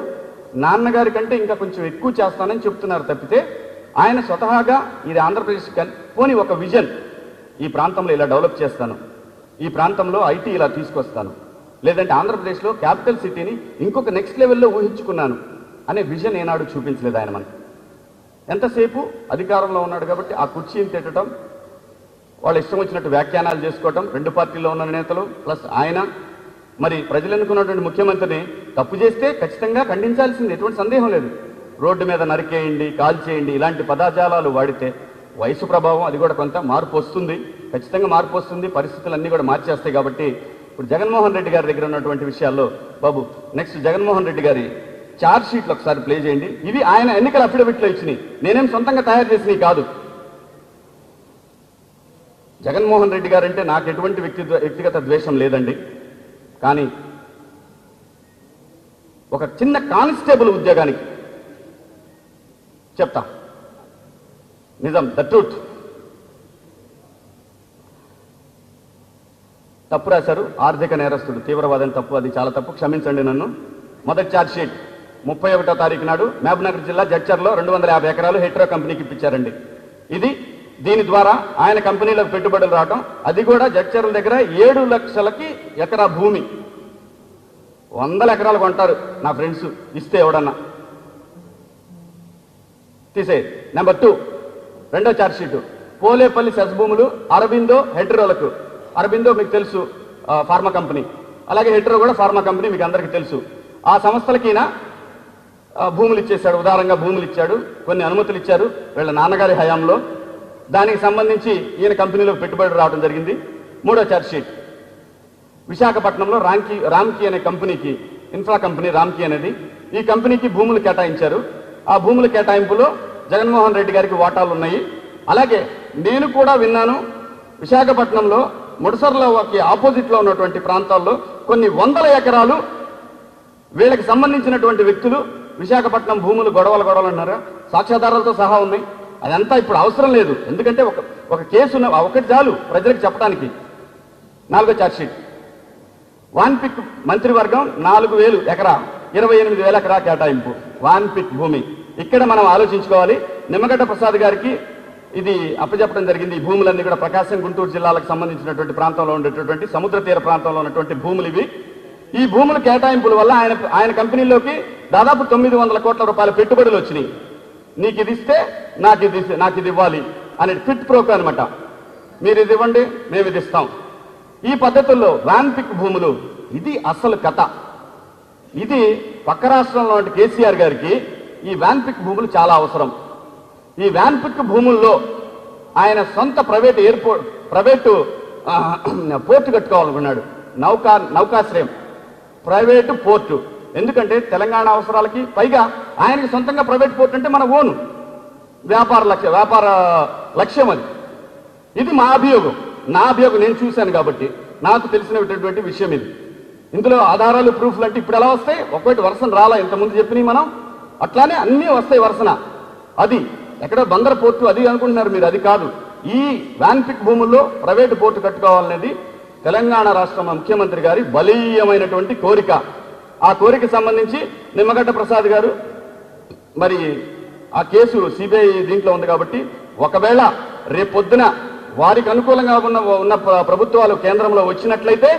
నాన్నగారి కంటే ఇంకా కొంచెం ఎక్కువ చేస్తానని చెప్తున్నారు తప్పితే ఆయన స్వతహాగా ఇది ఆంధ్రప్రదేశ్ పోనీ ఒక విజన్, ఈ ప్రాంతంలో ఇలా డెవలప్ చేస్తాను, ఈ ప్రాంతంలో ఐటీ ఇలా తీసుకొస్తాను, లేదంటే ఆంధ్రప్రదేశ్లో క్యాపిటల్ సిటీని ఇంకొక నెక్స్ట్ లెవెల్లో ఊహించుకున్నాను అనే విజన్ ఏనాడు చూపించలేదు ఆయన. మనకి ఎంతసేపు అధికారంలో ఉన్నాడు కాబట్టి ఆ కుర్చీని తిట్టడం, వాళ్ళు ఇష్టం వచ్చినట్టు వ్యాఖ్యానాలు చేసుకోవటం, 2 పార్టీల్లో ఉన్న నేతలు ప్లస్ ఆయన. మరి ప్రజలు ఎన్నుకున్నటువంటి ముఖ్యమంత్రిని తప్పు చేస్తే ఖచ్చితంగా ఖండించాల్సింది, ఎటువంటి సందేహం లేదు. రోడ్డు మీద నరికేయండి, కాల్చేయండి ఇలాంటి పదజాలాలు వాడితే వయసు ప్రభావం అది కూడా కొంత మార్పు వస్తుంది, ఖచ్చితంగా మార్పు వస్తుంది. పరిస్థితులన్నీ కూడా మార్చేస్తాయి. కాబట్టి ఇప్పుడు జగన్మోహన్ రెడ్డి గారి దగ్గర ఉన్నటువంటి విషయాల్లో బాబు నెక్స్ట్ జగన్మోహన్ రెడ్డి గారి ఛార్జ్ షీట్లు ఒకసారి ప్లే చేయండి. ఇవి ఆయన ఎన్నికల అఫిడవిట్లో ఇచ్చినాయి, నేనేం సొంతంగా తయారు చేసినవి కాదు. జగన్మోహన్ రెడ్డి గారంటే నాకు ఎటువంటి వ్యక్తిగత ద్వేషం లేదండి. కానీ ఒక చిన్న కానిస్టేబుల్ ఉద్యోగానికి చెప్తా నిజం, ద ట్రూత్, తప్పు రాశారు. ఆర్థిక నేరస్తుడు, తీవ్రవాదం తప్పు, అది చాలా తప్పు, క్షమించండి నన్ను. మొదటి ఛార్జ్ షీట్ 31వ తారీఖు నాడు మహబూబ్నగర్ జిల్లా జడ్చర్లో 250 ఎకరాలు హెట్రో కంపెనీకి ఇప్పించారండి. దీని ద్వారా ఆయన కంపెనీలకు పెట్టుబడులు రావటం, అది కూడా జడ్చర్ల దగ్గర 7 లక్షలకి ఎకరా భూమి, 100 ఎకరాలు కొంటారు నా ఫ్రెండ్స్, ఇస్తే ఎవడన్నా తీసే. నెంబర్ 2 రెండో ఛార్జ్ షీటు పోలేపల్లి సెస్ భూములు అరబిందో హెట్రోలకు. అరబిందో మీకు తెలుసు ఫార్మా కంపెనీ, అలాగే హెట్రో కూడా ఫార్మా కంపెనీ మీకు అందరికీ తెలుసు. ఆ సంస్థలకినా భూములు ఇచ్చేశాడు, ఉదారంగా భూములు ఇచ్చాడు, కొన్ని అనుమతులు ఇచ్చారు వీళ్ళ నాన్నగారి హయాంలో. దానికి సంబంధించి ఈయన కంపెనీలోకి పెట్టుబడి రావడం జరిగింది. మూడో ఛార్జ్షీట్, విశాఖపట్నంలో రామ్కీ అనే కంపెనీకి, ఇన్ఫ్రా కంపెనీ రామ్కీ అనేది, ఈ కంపెనీకి భూములు కేటాయించారు. ఆ భూముల కేటాయింపులో జగన్మోహన్ రెడ్డి గారికి వాటాలు ఉన్నాయి. అలాగే నేను కూడా విన్నాను, విశాఖపట్నంలో ముడసర్లోకి ఆపోజిట్లో ఉన్నటువంటి ప్రాంతాల్లో కొన్ని వందల ఎకరాలు వీళ్ళకి సంబంధించినటువంటి వ్యక్తులు విశాఖపట్నం భూములు గొడవలు అన్నారా, సాక్ష్యాధారాలతో సహా ఉన్నాయి. అదంతా ఇప్పుడు అవసరం లేదు, ఎందుకంటే ఒక కేసు ఒకటి చాలు ప్రజలకు చెప్పడానికి. నాలుగో ఛార్జ్షీట్, వాన్పిక్ మంత్రివర్గం 4,000 ఎకరా 28,000 ఎకరా కేటాయింపు వాన్పిక్ భూమి. ఇక్కడ మనం ఆలోచించుకోవాలి. నిమ్మగడ్డ ప్రసాద్ గారికి ఇది అప్పచెప్పడం జరిగింది. ఈ భూములన్నీ కూడా ప్రకాశం, గుంటూరు జిల్లాలకు సంబంధించినటువంటి ప్రాంతంలో ఉండేటటువంటి సముద్ర తీర ప్రాంతంలో ఉన్నటువంటి భూములు ఇవి. ఈ భూముల కేటాయింపుల వల్ల ఆయన కంపెనీలోకి దాదాపు 900 కోట్ల రూపాయల పెట్టుబడులు వచ్చినాయి. నీకు ఇది ఇస్తే నాకు ఇది ఇవ్వాలి అనే ఫిట్ ప్రోకో అనమాట. మీరు ఇది ఇవ్వండి, మేము ఇది ఇస్తాం. ఈ పద్ధతుల్లో వ్యాన్పిక్ భూములు, ఇది అసలు కథ. ఇది పక్క రాష్ట్రంలో కేసీఆర్ గారికి ఈ వ్యాన్పిక్ భూములు చాలా అవసరం. ఈ వ్యాన్పిక్ భూముల్లో ఆయన సొంత ప్రైవేటు పోర్టు కట్టుకోవాలనుకున్నాడు. నౌకాశ్రయం, ప్రైవేటు పోర్టు. ఎందుకంటే తెలంగాణ అవసరాలకి, పైగా ఆయనకి సొంతంగా ప్రైవేట్ పోర్ట్ అంటే మన ఓను వ్యాపార లక్ష్యం అది. ఇది నా అభియోగం, నేను చూశాను కాబట్టి నాకు తెలిసినటువంటి విషయం ఇది. ఇందులో ఆధారాలు, ప్రూఫ్లు అంటే ఇప్పుడు ఎలా వస్తాయి? ఒకటి వరుసన రాలా, ఇంతకుముందు చెప్పినవి మనం, అట్లానే అన్నీ వస్తాయి వరుసన. అది ఎక్కడో బందర పోర్టు అది అనుకుంటున్నారు మీరు, అది కాదు. ఈ వ్యాన్పిక్ భూముల్లో ప్రైవేటు పోర్టు కట్టుకోవాలనేది తెలంగాణ రాష్ట్ర ముఖ్యమంత్రి గారి బలీయమైనటువంటి కోరిక. ఆ కోరిక సంబంధించి నిమ్మగడ్డ ప్రసాద్ గారు, మరి ఆ కేసు సిబిఐ దీంట్లో ఉంది కాబట్టి, ఒకవేళ రేపొద్దున వారికి అనుకూలంగా ఉన్న ప్రభుత్వాలు కేంద్రంలో వచ్చినట్లయితే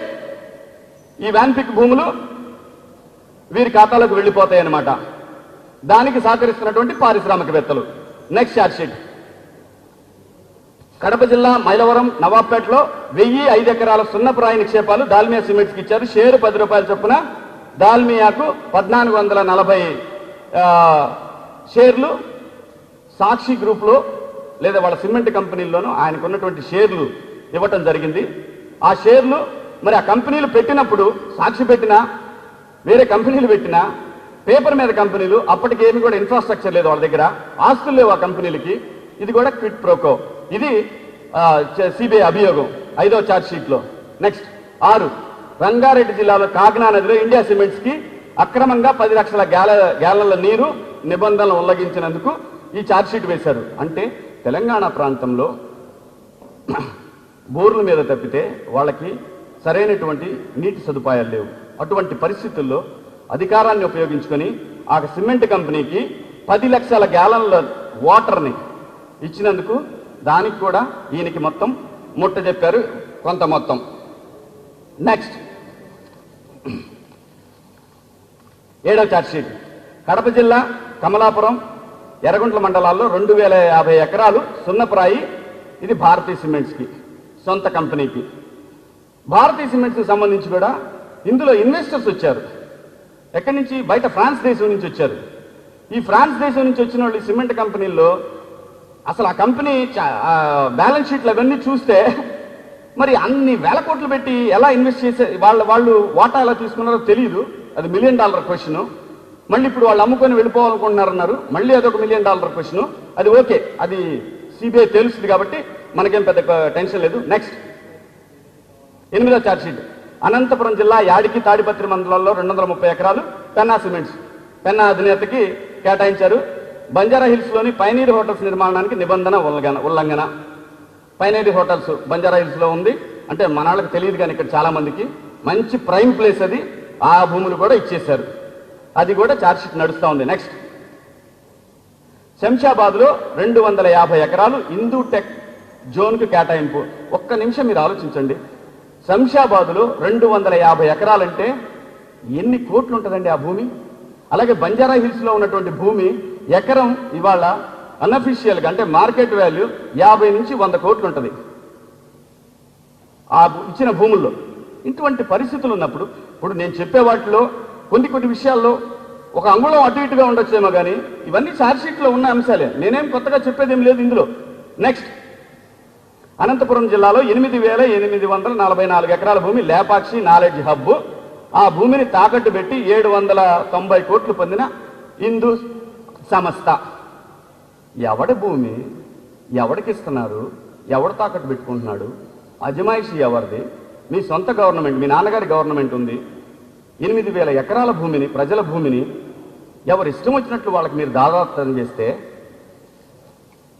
ఈ వ్యాన్పిక్ భూములు వీరి ఖాతాలోకి వెళ్ళిపోతాయి అన్నమాట. దానికి సహకరిస్తున్నటువంటి పారిశ్రామికవేత్తలు. నెక్స్ట్ ఛార్జ్షీట్, కడప జిల్లా మైలవరం నవాబ్పేటలో 1005 ఎకరాల సున్నపురాయి నిక్షేపాలు దాల్మియా సిమెంట్స్కి ఇచ్చారు. షేరు 10 రూపాయల చొప్పున దాల్మియాకు 1440 షేర్లు సాక్షి గ్రూప్లో లేదా వాళ్ళ సిమెంట్ కంపెనీల్లోనూ ఆయనకు ఉన్నటువంటి షేర్లు ఇవ్వటం జరిగింది. ఆ షేర్లు మరి ఆ కంపెనీలు పెట్టినప్పుడు, సాక్షి పెట్టినా వేరే కంపెనీలు పెట్టినా, పేపర్ మీద కంపెనీలు, అప్పటికేమి కూడా ఇన్ఫ్రాస్ట్రక్చర్ లేదు వాళ్ళ దగ్గర, ఆస్తులు లేవు ఆ కంపెనీలకి. ఇది కూడా క్విట్ ప్రోకో. ఇది సిబిఐ అభియోగం 5వ ఛార్జ్షీట్లో. నెక్స్ట్ 6, రంగారెడ్డి జిల్లాలో కాకినా నదిలో ఇండియా సిమెంట్స్ కి అక్రమంగా 10 లక్షల గ్యాలన్ల నీరు నిబంధనలు ఉల్లంఘించినందుకు ఈ ఛార్జ్షీట్ వేశారు. అంటే తెలంగాణ ప్రాంతంలో బోర్ల మీద తప్పితే వాళ్ళకి సరైనటువంటి నీటి సదుపాయాలు లేవు. అటువంటి పరిస్థితుల్లో అధికారాన్ని ఉపయోగించుకొని ఆ సిమెంట్ కంపెనీకి 10 లక్షల గ్యాలన్ల వాటర్ని ఇచ్చినందుకు దానికి కూడా ఈయనకి మొత్తం ముట్ట చెప్పారు, కొంత మొత్తం. నెక్స్ట్ 7వ ఛార్జ్షీట్, కడప జిల్లా కమలాపురం, ఎర్రగుంట్ల మండలాల్లో 2050 ఎకరాలు సున్నపురాయి. ఇది భారతీయ సిమెంట్స్కి, సొంత కంపెనీకి. భారతీయ సిమెంట్స్కి సంబంధించి కూడా ఇందులో ఇన్వెస్టర్స్ వచ్చారు. ఎక్కడి నుంచి? బయట ఫ్రాన్స్ దేశం నుంచి వచ్చారు. ఈ ఫ్రాన్స్ దేశం నుంచి వచ్చిన వాళ్ళు సిమెంట్ కంపెనీల్లో అసలు ఆ కంపెనీ బ్యాలెన్స్ షీట్లు అవన్నీ చూస్తే మరి అన్ని వేల కోట్లు పెట్టి ఎలా ఇన్వెస్ట్ చేసే వాళ్ళు వాటా ఎలా తీసుకున్నారో తెలియదు. అది $1 మిలియన్ క్వశ్చన్. మళ్ళీ ఇప్పుడు వాళ్ళు అమ్ముకొని వెళ్ళిపోవాలనుకుంటున్నారన్నారు, మళ్ళీ అదొక $1 మిలియన్ క్వశ్చన్. అది ఓకే, అది సిబిఐ తెలుస్తుంది కాబట్టి మనకేం పెద్ద టెన్షన్ లేదు. నెక్స్ట్ 8వ ఛార్జ్షీట్, అనంతపురం జిల్లా యాడికి తాడిపత్రి మండలాల్లో 230 ఎకరాలు పెన్నా సిమెంట్స్, పెన్నా అధినేతకి కేటాయించారు. బంజారా హిల్స్లోని పైనీర్ హోటల్స్ నిర్మాణానికి నిబంధన ఉల్లంఘన. పైనీర్ హోటల్స్ బంజారా హిల్స్లో ఉంది. అంటే మన వాళ్ళకి తెలియదు కానీ ఇక్కడ చాలా మందికి మంచి ప్రైమ్ ప్లేస్ అది. ఆ భూములు కూడా ఇచ్చేశారు. అది కూడా ఛార్జ్షీట్ నడుస్తూ ఉంది. నెక్స్ట్ శంషాబాద్లో 250 ఎకరాలు హిందూ టెక్ జోన్కు కేటాయింపు. ఒక్క నిమిషం మీరు ఆలోచించండి. శంషాబాద్లో 250 ఎకరాలంటే ఎన్ని కోట్లు ఉంటుందండి ఆ భూమి. అలాగే బంజారా హిల్స్లో ఉన్నటువంటి భూమి ఎకరం ఇవాళ అన్అఫీషియల్గా అంటే మార్కెట్ వాల్యూ 50 నుంచి 100 కోట్లు ఉంటుంది ఆ ఇచ్చిన భూముల్లో. ఇటువంటి పరిస్థితులు ఉన్నప్పుడు ఇప్పుడు నేను చెప్పే వాటిలో కొన్ని విషయాల్లో ఒక అంగుళం అటు ఇటుగా ఉండొచ్చేమో కానీ ఇవన్నీ ఛార్జ్షీట్లో ఉన్న అంశాలే. నేనేం కొత్తగా చెప్పేది ఏం లేదు ఇందులో. నెక్స్ట్, అనంతపురం జిల్లాలో 8,844 ఎకరాల భూమి లేపాక్షి నాలెడ్జ్ హబ్. ఆ భూమిని తాకట్టు పెట్టి 790 కోట్లు పొందిన హిందూ సంస్థ. ఎవడి భూమి ఎవడికి ఇస్తున్నారు? ఎవడు తాకట్టు పెట్టుకుంటున్నాడు? అజమాయిషి ఎవరిది? మీ సొంత గవర్నమెంట్, మీ నాన్నగారి గవర్నమెంట్ ఉంది. 8,000 ఎకరాల భూమిని, ప్రజల భూమిని ఎవరు ఇష్టం వచ్చినట్లు వాళ్ళకి మీరు దాదాపు చేస్తే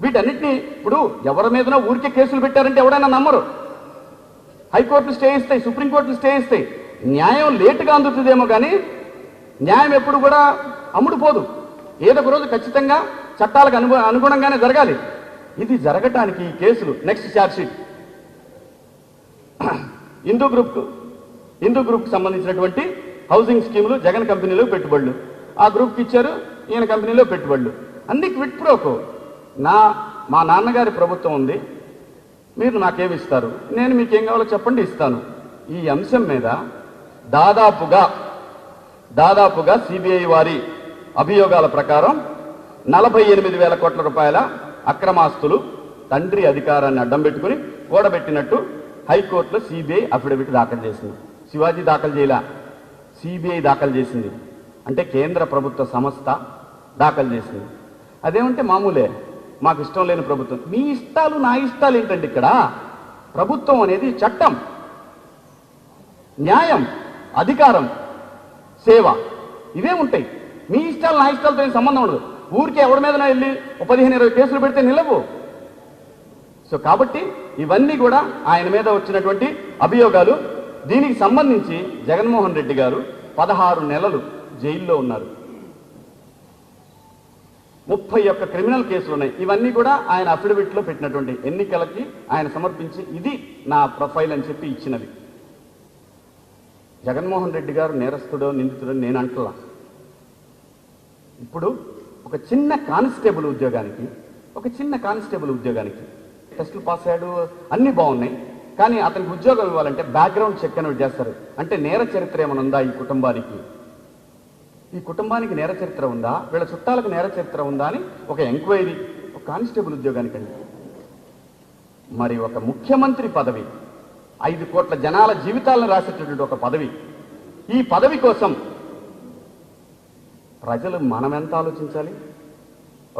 వీటన్నిటినీ ఇప్పుడు ఎవరి మీదనో ఊరికే కేసులు పెట్టారంటే ఎవడైనా నమ్మరు. హైకోర్టులు స్టే ఇస్తాయి, సుప్రీంకోర్టులు స్టే ఇస్తాయి. న్యాయం లేటుగా అందుతుందేమో కానీ న్యాయం ఎప్పుడు కూడా అమ్ముడుపోదు. ఏదో ఒక రోజు ఖచ్చితంగా చట్టాలకు అనుగుణంగానే జరగాలి. ఇది జరగటానికి ఈ కేసులు. నెక్స్ట్ ఛార్జ్షీట్, హిందూ గ్రూప్ సంబంధించినటువంటి హౌసింగ్ స్కీములు, జగన్ కంపెనీలో పెట్టుబడులు, ఆ గ్రూప్కి ఇచ్చారు, ఈయన కంపెనీలో పెట్టుబడులు, అన్ని క్విట్ ప్రోకో. మా నాన్నగారి ప్రభుత్వం ఉంది, మీరు నాకేమి ఇస్తారు, నేను మీకేం కావాలో చెప్పండి ఇస్తాను. ఈ అంశం మీద దాదాపుగా సిబిఐ వారి అభియోగాల ప్రకారం 48,000 కోట్ల రూపాయల అక్రమాస్తులు తండ్రి అధికారాన్ని అడ్డం పెట్టుకుని కూడబెట్టినట్టు హైకోర్టులో సిబిఐ అఫిడవిట్ దాఖలు చేసింది. శివాజీ దాఖలు చేయలా, సిబిఐ దాఖలు చేసింది. అంటే కేంద్ర ప్రభుత్వ సంస్థ దాఖలు చేసింది. అదేమంటే మామూలే, మాకు ఇష్టం లేని ప్రభుత్వం. మీ ఇష్టాలు నా ఇష్టాలు ఏంటండి? ఇక్కడ ప్రభుత్వం అనేది చట్టం, న్యాయం, అధికారం, సేవ, ఇవే ఉంటాయి. మీ ఇష్టాలు నా ఇష్టాలతో ఏం సంబంధం ఉండదు. ఊరికే ఎవరి మీద వెళ్ళి 15-20 కేసులు పెడితే నిలవు. సో కాబట్టి ఇవన్నీ కూడా ఆయన మీద వచ్చినటువంటి అభియోగాలు. దీనికి సంబంధించి జగన్మోహన్ రెడ్డి గారు 16 నెలలు జైల్లో ఉన్నారు. 31 క్రిమినల్ కేసులు ఉన్నాయి. ఇవన్నీ కూడా ఆయన అఫిడవిట్లో పెట్టినటువంటి, ఎన్నికలకి ఆయన సమర్పించి ఇది నా ప్రొఫైల్ అని చెప్పి ఇచ్చినవి. జగన్మోహన్ రెడ్డి గారు నేరస్తుడో నిందితుడో నేను అంటలా. ఇప్పుడు ఒక చిన్న కానిస్టేబుల్ ఉద్యోగానికి టెస్టులు పాస్ అయ్యాడు, అన్నీ బాగున్నాయి, కానీ అతనికి ఉద్యోగం ఇవ్వాలంటే బ్యాక్గ్రౌండ్ చెక్ అనేది చేస్తారు. అంటే నేర చరిత్ర ఏమైనా ఉందా ఈ కుటుంబానికి నేర చరిత్ర ఉందా, వీళ్ళ చుట్టాలకు నేర చరిత్ర ఉందా అని ఒక ఎంక్వైరీ ఒక కానిస్టేబుల్ ఉద్యోగానికండి. మరి ఒక ముఖ్యమంత్రి పదవి, 5 కోట్ల జనాల జీవితాలను రాసేటటువంటి ఒక పదవి, ఈ పదవి కోసం ప్రజలు మనం ఎంత ఆలోచించాలి?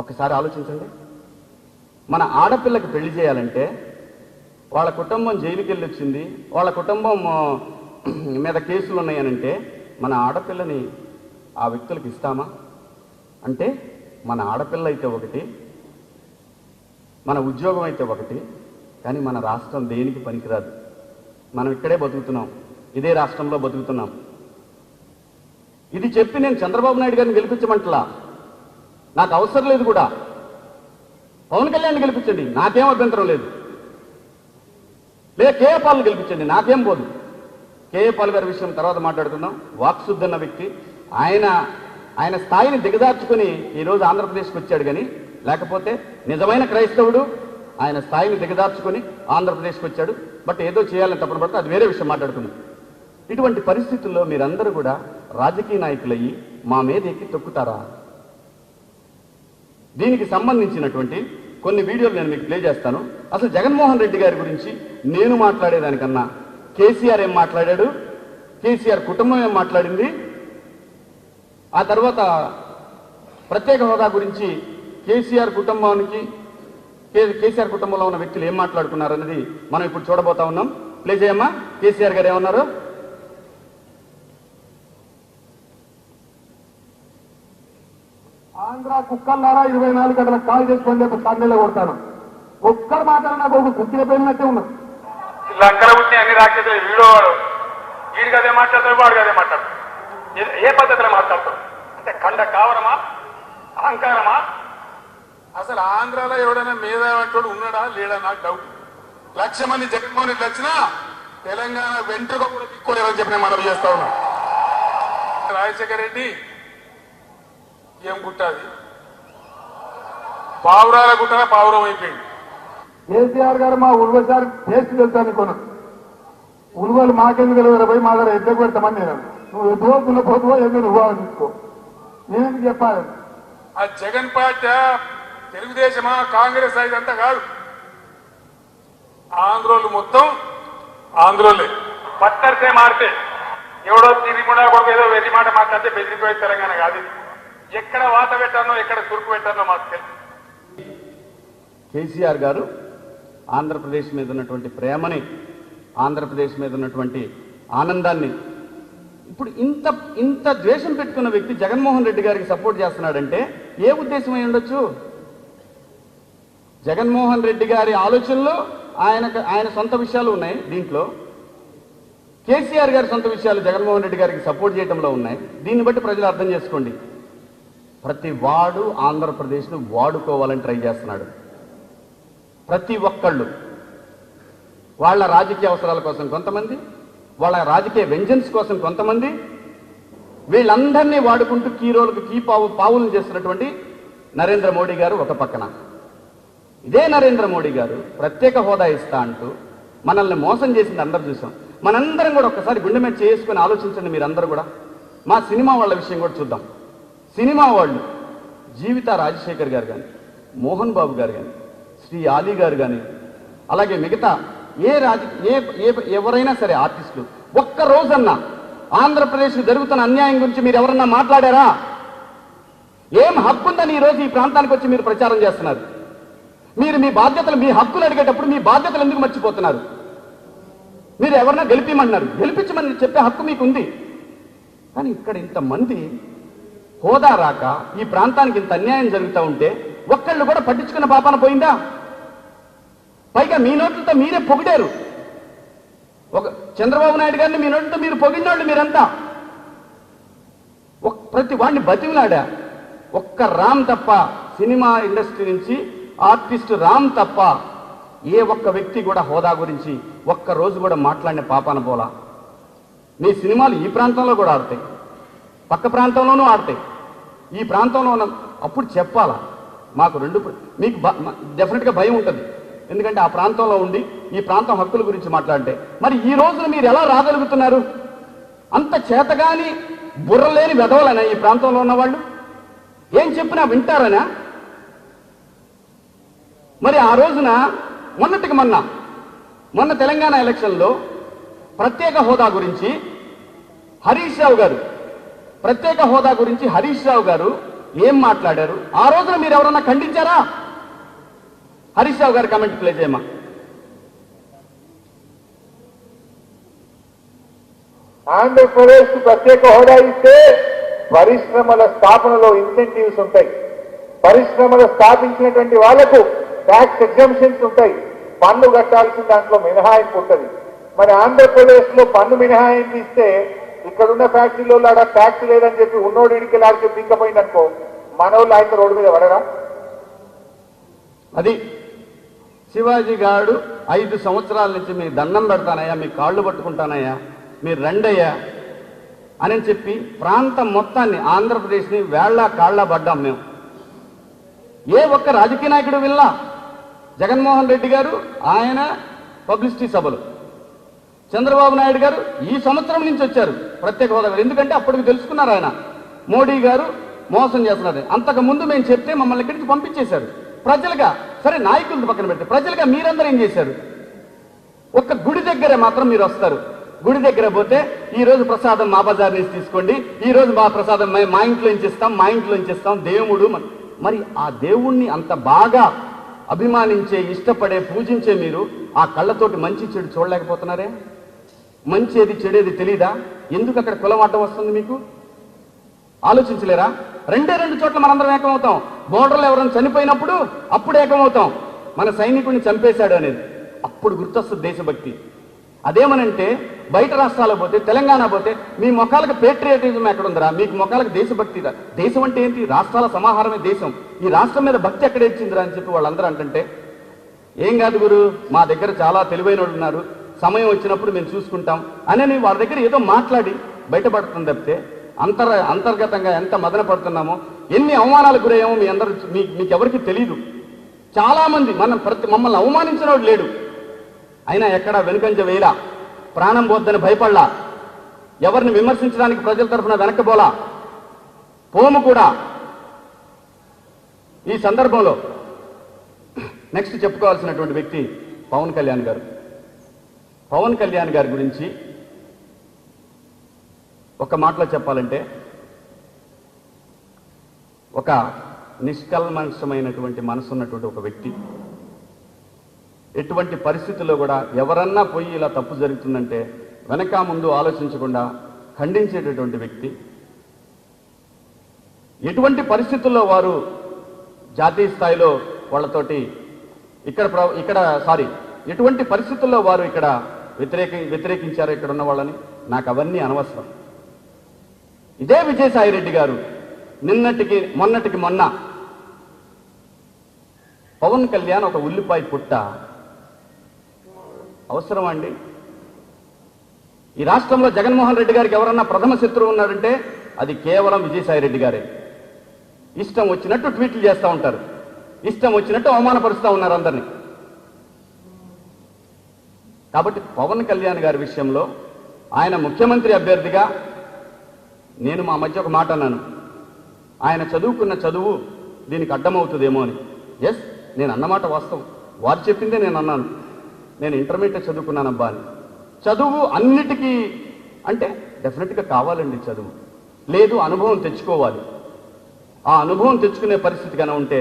ఒకసారి ఆలోచించండి. మన ఆడపిల్లకి పెళ్లి చేయాలంటే వాళ్ళ కుటుంబం జైలుకి వెళ్ళి వచ్చింది, వాళ్ళ కుటుంబం మీద కేసులు ఉన్నాయనంటే మన ఆడపిల్లని ఆ వ్యక్తులకు ఇస్తామా? అంటే మన ఆడపిల్ల అయితే ఒకటి, మన ఉద్యోగం అయితే ఒకటి, కానీ మన రాష్ట్రం దేనికి పనికిరాదు. మనం ఇక్కడే బతుకుతున్నాం, ఇదే రాష్ట్రంలో బతుకుతున్నాం. ఇది చెప్పి నేను చంద్రబాబు నాయుడు గారిని గెలిపించమంటలా, నాకు అవసరం లేదు కూడా. పవన్ కళ్యాణ్ గెలిపించండి, నాకేం అభ్యంతరం లేదు. లేదా కేఏ పాల్ గెలిపించండి, నాకేం పోదు. కేఏ పాల్ గారి విషయం తర్వాత మాట్లాడుకుందాం. వాక్శుద్ధన్న వ్యక్తి, ఆయన స్థాయిని దిగదార్చుకుని ఈరోజు ఆంధ్రప్రదేశ్కి వచ్చాడు. కానీ లేకపోతే నిజమైన క్రైస్తవుడు ఆయన స్థాయిని దిగదార్చుకుని ఆంధ్రప్రదేశ్కి వచ్చాడు. బట్ ఏదో చేయాలని తప్పన పడితే అది వేరే విషయం మాట్లాడుకుందాం. ఇటువంటి పరిస్థితుల్లో మీరందరూ కూడా రాజకీయ నాయకులయ్యి మా మీద ఎక్కి తొక్కుతారా? దీనికి సంబంధించినటువంటి కొన్ని వీడియోలు నేను మీకు ప్లే చేస్తాను. అసలు జగన్మోహన్ రెడ్డి గారి గురించి నేను మాట్లాడేదానికన్నా కేసీఆర్ ఏం మాట్లాడాడు, కేసీఆర్ కుటుంబం ఏం మాట్లాడింది, ఆ తర్వాత ప్రత్యేక హోదా గురించి కేసీఆర్ కుటుంబంలో ఉన్న వ్యక్తులు ఏం మాట్లాడుకున్నారనేది మనం ఇప్పుడు చూడబోతా ఉన్నాం. ప్లే చేయమ్మా. కేసీఆర్ గారు ఏమన్నారు? ఆంధ్ర కుక్కల్లారా 24 గంటలకు కాల్ చేసుకొని రేపు సండేలో కొడతాను. ఒక్కరు మాత్రం నాకు ఒక కుక్కిన పోయినట్టే ఉన్నారు. లంకల పుట్టి అన్ని రాక్షసులు వీడో వీడికి అదే మాట్లాడతాడు, వాడికి అదే మాట్లాడతాడు. ఏ పద్ధతిలో మాట్లాడతాడు అంటే కండ కావరమా, అహంకారమా? అసలు ఆంధ్రాలో ఎవడైనా మేధావంటోడు ఉన్నాడా లేడా నాకు డౌట్. 1,00,000 మంది జగన్మోహన్ రెడ్డి వచ్చినా తెలంగాణ వెంట్రుక కూడా దిక్కోలేరని చెప్పి నేను మనవి చేస్తా ఉన్నా. రాజశేఖర రెడ్డి ఏం గుట్టాది, పావురాల గుట్టగా పావురం అయిపోయింది. కేసీఆర్ గారు మా ఉల్వసారి టేస్ట్ వెళ్తాను కొను ఉల్వలు మాకెందుకు వెళ్ళారు పోయి మా దగ్గర ఎద్దకు పెడతామని నేను. నువ్వు ఎదుగుతున్న పోతువో ఏదో నువ్వు తీసుకో. నేను చెప్పాలి. ఆ జగన్ పార్టీ తెలుగుదేశమా కాంగ్రెస్ ఇదంతా కాదు, ఆంధ్రోళ్ళు మొత్తం ఆంధ్రోలే. పత్తర్సే మారితే ఎవడో తిరిగికుండా కొడుకు ఏదో వెర్రి మాట మాట్లాడితే బెదిరిపోయే తెలంగాణ కాదు ఇది. ఎక్కడ వాత పెట్టానో ఎక్కడ చురుకు పెట్టానో మాకు తెలుసు. కేసీఆర్ గారు ఆంధ్రప్రదేశ్ మీద ఉన్నటువంటి ప్రేమని, ఆంధ్రప్రదేశ్ మీద ఉన్నటువంటి ఆనందాన్ని ఇప్పుడు ఇంత ద్వేషం పెట్టుకున్న వ్యక్తి జగన్మోహన్ రెడ్డి గారికి సపోర్ట్ చేస్తున్నాడంటే ఏ ఉద్దేశం అయి ఉండొచ్చు? జగన్మోహన్ రెడ్డి గారి ఆలోచనలో ఆయన సొంత విషయాలు ఉన్నాయి, దీంట్లో కేసీఆర్ గారి సొంత విషయాలు జగన్మోహన్ రెడ్డి గారికి సపోర్ట్ చేయడంలో ఉన్నాయి. దీన్ని బట్టి ప్రజలు అర్థం చేసుకోండి. ప్రతి వాడు ఆంధ్రప్రదేశ్ను వాడుకోవాలని ట్రై చేస్తున్నాడు. ప్రతి ఒక్కళ్ళు వాళ్ళ రాజకీయ అవసరాల కోసం కొంతమంది, వాళ్ళ రాజకీయ వెంజన్స్ కోసం కొంతమంది, వీళ్ళందరినీ వాడుకుంటూ పావులను చేస్తున్నటువంటి నరేంద్ర మోడీ గారు ఒక పక్కన. ఇదే నరేంద్ర మోడీ గారు ప్రత్యేక హోదా ఇస్తా అంటూ మనల్ని మోసం చేసింది అందరూ చూసాం. మనందరం కూడా ఒక్కసారి గుండె మీద చేసుకుని ఆలోచించండి. మీరందరూ కూడా మా సినిమా వాళ్ళ విషయం కూడా చూద్దాం. సినిమా వాళ్ళు జీవిత రాజశేఖర్ గారు కానీ, మోహన్ బాబు గారు కానీ, శ్రీ ఆలీ గారు కానీ, అలాగే మిగతా ఎవరైనా సరే ఆర్టిస్టులు ఒక్క రోజన్నా ఆంధ్రప్రదేశ్కి జరుగుతున్న అన్యాయం గురించి మీరు ఎవరన్నా మాట్లాడారా? ఏం హక్కుందని ఈరోజు ఈ ప్రాంతానికి వచ్చి మీరు ప్రచారం చేస్తున్నారు? మీరు మీ బాధ్యతలు, మీ హక్కులు అడిగేటప్పుడు మీ బాధ్యతలు ఎందుకు మర్చిపోతున్నారు? మీరు ఎవరన్నా గెలిపిమంటున్నారు, గెలిపించమని చెప్పే హక్కు మీకు ఉంది. కానీ ఇక్కడ ఇంతమంది హోదా రాక ఈ ప్రాంతానికి ఇంత అన్యాయం జరుగుతూ ఉంటే ఒక్కళ్ళు కూడా పట్టించుకున్న పాపాన పోయిందా? పైగా మీ నోట్లతో మీరే పొగిడారు. ఒక చంద్రబాబు నాయుడు గారిని మీ నోట్లతో మీరు పొగిడినోళ్ళు మీరంతా. ప్రతి వాడిని బతిమలాడా. ఒక్క రామ్ తప్ప, సినిమా ఇండస్ట్రీ నుంచి ఆర్టిస్ట్ రామ్ తప్ప ఏ ఒక్క వ్యక్తి కూడా హోదా గురించి ఒక్క రోజు కూడా మాట్లాడిన పాపాన పోలా. మీ సినిమాలు ఈ ప్రాంతంలో కూడా ఆడతాయి, పక్క ప్రాంతంలోనూ ఆడతాయి. ఈ ప్రాంతంలో ఉన్న అప్పుడు చెప్పాలా? మాకు మీకు డెఫినెట్గా భయం ఉంటుంది. ఎందుకంటే ఆ ప్రాంతంలో ఉండి ఈ ప్రాంతం హక్కుల గురించి మాట్లాడితే మరి ఈ రోజున మీరు ఎలా రాగలుగుతున్నారు? అంత చేతగాని బుర్రలేని వెధవలనా ఈ ప్రాంతంలో ఉన్నవాళ్ళు? ఏం చెప్పినా వింటారనా? మరి ఆ రోజున మొన్న తెలంగాణ ఎలక్షన్లో ప్రత్యేక హోదా గురించి హరీష్ రావు గారు ఏం మాట్లాడారు? ఆ రోజున మీరు ఎవరన్నా ఖండించారా? హరీష్ రావు గారు కామెంట్ ప్లే చేయమా. ఆంధ్రప్రదేశ్ ప్రత్యేక హోదా ఇస్తే పరిశ్రమల స్థాపనలో ఇన్సెంటివ్స్ ఉంటాయి. పరిశ్రమలు స్థాపించినటువంటి వాళ్లకు ట్యాక్స్ ఎగ్జంప్షన్స్ ఉంటాయి. పన్ను కట్టాల్సిన దాంట్లో మినహాయింపు ఉంటుంది. మరి ఆంధ్రప్రదేశ్ లో పన్ను మినహాయింపు ఇస్తే ఇక్కడున్న ఫ్యాక్టరీలో ఆడ ట్యాక్స్ లేదని చెప్పి ఉన్నోడు ఇడికి లాడికి పింకపోయిందనుకో, మనోళ్ళు ఆయన రోడ్డు మీద పడరా? అది శివాజీ గారు 5 సంవత్సరాల నుంచి మీ దండం పెడతానయ్యా, మీ కాళ్ళు పట్టుకుంటానయ్యా, మీరు రండయ్యా అని చెప్పి ప్రాంతం మొత్తాన్ని, ఆంధ్రప్రదేశ్ని వేళ్ల కాళ్ళ పడ్డాం మేము. ఏ ఒక్క రాజకీయ నాయకుడు విల్లా. జగన్మోహన్ రెడ్డి గారు ఆయన పబ్లిసిటీ సభలు, చంద్రబాబు నాయుడు గారు ఈ సంవత్సరం నుంచి వచ్చారు ప్రత్యేక హోదా. ఎందుకంటే అప్పటికి తెలుసుకున్నారు ఆయన మోడీ గారు మోసం చేస్తున్నారు. అంతకు ముందు మేము చెప్తే మమ్మల్ని ఇక్కడికి పంపించేశారు. ప్రజలుగా సరే, నాయకులను పక్కన పెడితే ప్రజలుగా మీరందరూ ఏం చేశారు? ఒక్క గుడి దగ్గర మాత్రం మీరు వస్తారు. గుడి దగ్గర పోతే ఈ రోజు ప్రసాదం మా బజార్ నుంచి తీసుకోండి, ఈ రోజు మా ప్రసాదం మా ఇంట్లో నుంచి ఇస్తాం, దేవుడు. మరి ఆ దేవుణ్ణి అంత బాగా అభిమానించే, ఇష్టపడే, పూజించే మీరు ఆ కళ్ళతోటి మంచి చెడు చూడలేకపోతున్నారే? మంచిది చెడేది తెలీదా? ఎందుకు అక్కడ కులం అడ్డం వస్తుంది మీకు? ఆలోచించలేరా? 2 చోట్ల మనందరం ఏకమవుతాం. బోర్డర్లో ఎవరైనా చనిపోయినప్పుడు అప్పుడు ఏకమవుతాం. మన సైనికుడిని చంపేశాడు అనేది అప్పుడు గుర్తొస్తుంది దేశభక్తి. అదేమనంటే బయట రాష్ట్రాలకు పోతే, తెలంగాణ పోతే మీ మొఖాలకు పేట్రియాటిజం ఎక్కడుందరా? మీకు మొఖాలకు దేశభక్తి. దేశం అంటే ఏంటి? రాష్ట్రాల సమాహారమే దేశం. ఈ రాష్ట్రం మీద భక్తి ఎక్కడ ఇచ్చిందిరా అని చెప్పి వాళ్ళందరూ అంటుంటే, ఏం కాదు గురు, మా దగ్గర చాలా తెలివైన వాళ్ళు ఉన్నారు, సమయం వచ్చినప్పుడు మేము చూసుకుంటాం అని వాళ్ళ దగ్గర ఏదో మాట్లాడి బయటపడుతుంది తప్పితే అంతర్గతంగా ఎంత మదన పడుతున్నామో, ఎన్ని అవమానాలకు గురయ్యామో మీ అందరూ మీకెవరికి తెలియదు. చాలా మంది మమ్మల్ని అవమానించిన వాడు లేడు, అయినా ఎక్కడా వెనుకంజ వేయలా, ప్రాణం పోద్దని భయపడలా, ఎవరిని విమర్శించడానికి ప్రజల తరఫున వెనక్కిపోలా. పోము కూడా. ఈ సందర్భంలో నెక్స్ట్ చెప్పుకోవాల్సినటువంటి వ్యక్తి పవన్ కళ్యాణ్ గారు. పవన్ కళ్యాణ్ గారి గురించి ఒక మాటలో చెప్పాలంటే ఒక నిష్కల్మషమైనటువంటి మనసున్నటువంటి ఒక వ్యక్తి. ఎటువంటి పరిస్థితుల్లో కూడా ఎవరన్నా పోయి ఇలా తప్పు జరుగుతుందంటే వెనక ముందు ఆలోచించకుండా ఖండించేటటువంటి వ్యక్తి. ఎటువంటి పరిస్థితుల్లో వారు జాతీయ స్థాయిలో వాళ్ళతోటి ఎటువంటి పరిస్థితుల్లో వారు ఇక్కడ వ్యతిరేకించారు ఇక్కడ ఉన్న వాళ్ళని, నాకు అవన్నీ అనవసరం. ఇదే విజయసాయిరెడ్డి గారు మొన్నటికి మొన్న పవన్ కళ్యాణ్ ఒక ఉల్లిపాయ పుట్ట అవసరం అండి? ఈ రాష్ట్రంలో జగన్మోహన్ రెడ్డి గారికి ఎవరన్నా ప్రథమ శత్రువు ఉన్నారంటే అది కేవలం విజయసాయిరెడ్డి గారే. ఇష్టం వచ్చినట్టు ట్వీట్లు చేస్తూ ఉంటారు, ఇష్టం వచ్చినట్టు అవమానపరుస్తూ ఉన్నారు అందరినీ. కాబట్టి పవన్ కళ్యాణ్ గారి విషయంలో ఆయన ముఖ్యమంత్రి అభ్యర్థిగా నేను మా మధ్య ఒక మాట అన్నాను, ఆయన చదువుకున్న చదువు దీనికి అడ్డమవుతుందేమో అని. ఎస్, నేను అన్నమాట వాస్తవం. వారు చెప్పిందే నేను అన్నాను. నేను ఇంటర్మీడియట్ చదువుకున్నానబ్బా అని. చదువు అన్నిటికీ అంటే డెఫినెట్గా కావాలండి చదువు. లేదు, అనుభవం తెచ్చుకోవాలి. ఆ అనుభవం తెచ్చుకునే పరిస్థితి కన్నా ఉంటే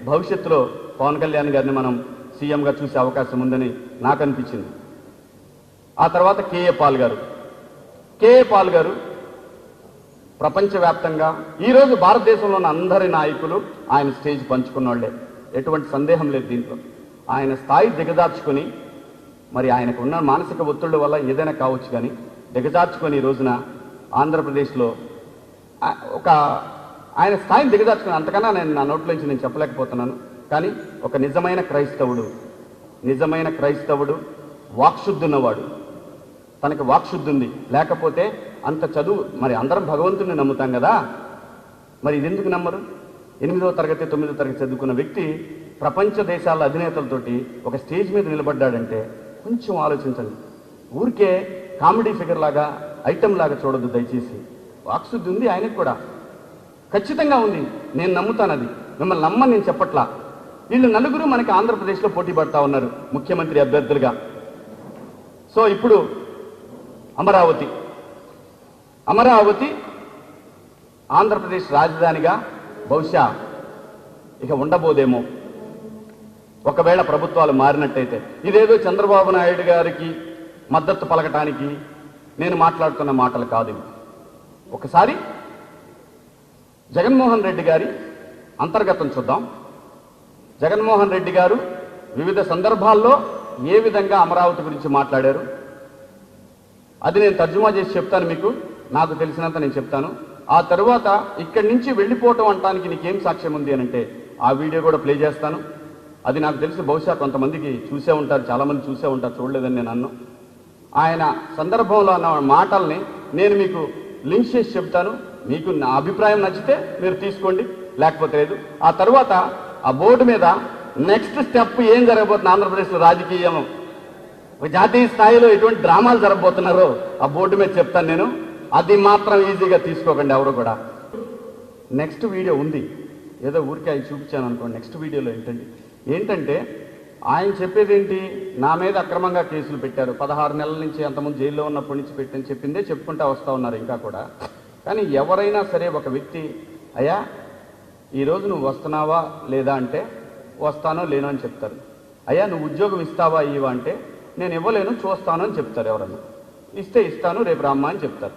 భవిష్యత్తులో పవన్ కళ్యాణ్ గారిని మనం సీఎంగా చూసే అవకాశం ఉందని నాకు అనిపించింది. ఆ తర్వాత కేఏ పాల్ గారు ప్రపంచవ్యాప్తంగా ఈరోజు భారతదేశంలో ఉన్న అందరి నాయకులు ఆయన స్టేజ్ పంచుకున్నోళ్లే, ఎటువంటి సందేహం లేదు దీంట్లో. ఆయన స్థాయి దిగజార్చుకొని, మరి ఆయనకు ఉన్న మానసిక ఒత్తిళ్ల వల్ల ఏదైనా కావచ్చు కానీ దిగజార్చుకొని ఈ రోజున ఆంధ్రప్రదేశ్లో ఆయన స్థాయిని దిగజార్చుకుని, అంతకన్నా నా నోట్లోంచి నేను చెప్పలేకపోతున్నాను. కానీ ఒక నిజమైన క్రైస్తవుడు వాక్శుద్ధి ఉన్నవాడు, తనకి వాక్శుద్ధి ఉంది. లేకపోతే అంత చదువు, మరి అందరం భగవంతుడిని నమ్ముతాం కదా, మరి ఇది ఎందుకు నమ్మరు? 8వ తరగతి 9వ తరగతి చదువుకున్న వ్యక్తి ప్రపంచ దేశాల అధినేతలతోటి ఒక స్టేజ్ మీద నిలబడ్డాడంటే కొంచెం ఆలోచించండి. ఊరికే కామెడీ ఫిగర్ లాగా, ఐటమ్ లాగా చూడొద్దు దయచేసి. వాక్శుద్ధి ఉంది ఆయనకు కూడా, ఖచ్చితంగా ఉంది. నేను నమ్ముతాను అది. మిమ్మల్ని నమ్మని నేను చెప్పట్లా. వీళ్ళు నలుగురు మనకి ఆంధ్రప్రదేశ్లో పోటీ పడతా ఉన్నారు ముఖ్యమంత్రి అభ్యర్థులుగా. సో ఇప్పుడు అమరావతి ఆంధ్రప్రదేశ్ రాజధానిగా బహుశా ఇక ఉండబోదేమో, ఒకవేళ ప్రభుత్వాలు మారినట్టయితే. ఇదేదో చంద్రబాబు నాయుడు గారికి మద్దతు పలకటానికి నేను మాట్లాడుతున్న మాటలు కాదు. ఒకసారి జగన్మోహన్ రెడ్డి గారి అంతర్గతం చూద్దాం. జగన్మోహన్ రెడ్డి గారు వివిధ సందర్భాల్లో ఏ విధంగా అమరావతి గురించి మాట్లాడారు అది నేను తర్జుమా చేసి చెప్తాను మీకు. నాకు తెలిసినంత నేను చెప్తాను. ఆ తరువాత ఇక్కడి నుంచి వెళ్ళిపోవటం అంటానికి నీకేం సాక్ష్యం ఉంది అని అంటే ఆ వీడియో కూడా ప్లే చేస్తాను. అది నాకు తెలిసి బహుశా కొంతమందికి చూసే ఉంటారు, చాలామంది చూసే ఉంటారు, చూడలేదని నేను అన్నాను. ఆయన సందర్భంలో అన్న మాటల్ని నేను మీకు లింక్ చేసి చెప్తాను. మీకు నా అభిప్రాయం నచ్చితే మీరు తీసుకోండి, లేకపోతే లేదు. ఆ తర్వాత ఆ బోర్డు మీద నెక్స్ట్ స్టెప్ ఏం జరగబోతుంది ఆంధ్రప్రదేశ్లో రాజకీయం, జాతీయ స్థాయిలో ఎటువంటి డ్రామాలు జరగబోతున్నారో ఆ బోర్డు మీద చెప్తాను నేను. అది మాత్రం ఈజీగా తీసుకోకండి ఎవరు కూడా. నెక్స్ట్ వీడియో ఉంది, ఏదో ఊరికే అది చూపించాను అనుకోండి. నెక్స్ట్ వీడియోలో ఏంటంటే ఆయన చెప్పేది ఏంటి, నా మీద అక్రమంగా కేసులు పెట్టారు, 16 నెలల నుంచి అంతకుముందు జైల్లో ఉన్నప్పటి నుంచి పెట్టని చెప్పిందే చెప్పుకుంటా వస్తూ ఉన్నారు ఇంకా కూడా. కానీ ఎవరైనా సరే ఒక వ్యక్తి, అయ్యా ఈరోజు నువ్వు వస్తున్నావా లేదా అంటే వస్తానో లేనో అని చెప్తారు. అయ్యా నువ్వు ఉద్యోగం ఇస్తావా ఇవా అంటే నేను ఇవ్వలేను చూస్తాను అని చెప్తారు. ఎవరన్నా ఇస్తే ఇస్తాను రేపు రామ్మా అని చెప్తారు.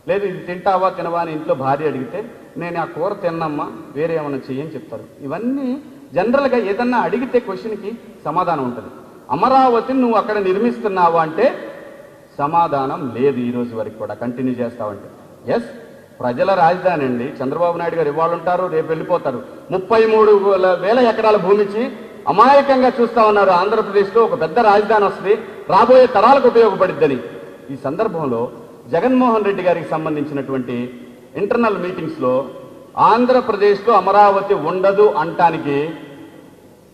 లేదు ఇది తింటావా తినవా అని ఇంట్లో భార్య అడిగితే నేను ఆ కూర తిన్నమ్మా వేరే ఏమైనా చెయ్యని చెప్తారు. ఇవన్నీ జనరల్గా ఏదన్నా అడిగితే క్వశ్చన్కి సమాధానం ఉంటుంది. అమరావతిని నువ్వు అక్కడ నిర్మిస్తున్నావా అంటే సమాధానం లేదు ఈ రోజు వరకు కూడా. కంటిన్యూ చేస్తావంటే ఎస్, ప్రజల రాజధాని అండి. చంద్రబాబు నాయుడు గారు ఇవాళ ఉంటారు, రేపు వెళ్ళిపోతారు. 33,000 ఎకరాల భూమికి అమాయకంగా చూస్తా ఉన్నారు. ఆంధ్రప్రదేశ్లో ఒక పెద్ద రాజధాని వస్తుంది, రాబోయే తరాలకు ఉపయోగపడిద్దని. ఈ సందర్భంలో జగన్మోహన్ రెడ్డి గారికి సంబంధించినటువంటి ఇంటర్నల్ మీటింగ్స్లో ఆంధ్రప్రదేశ్లో అమరావతి ఉండదు అంటానికి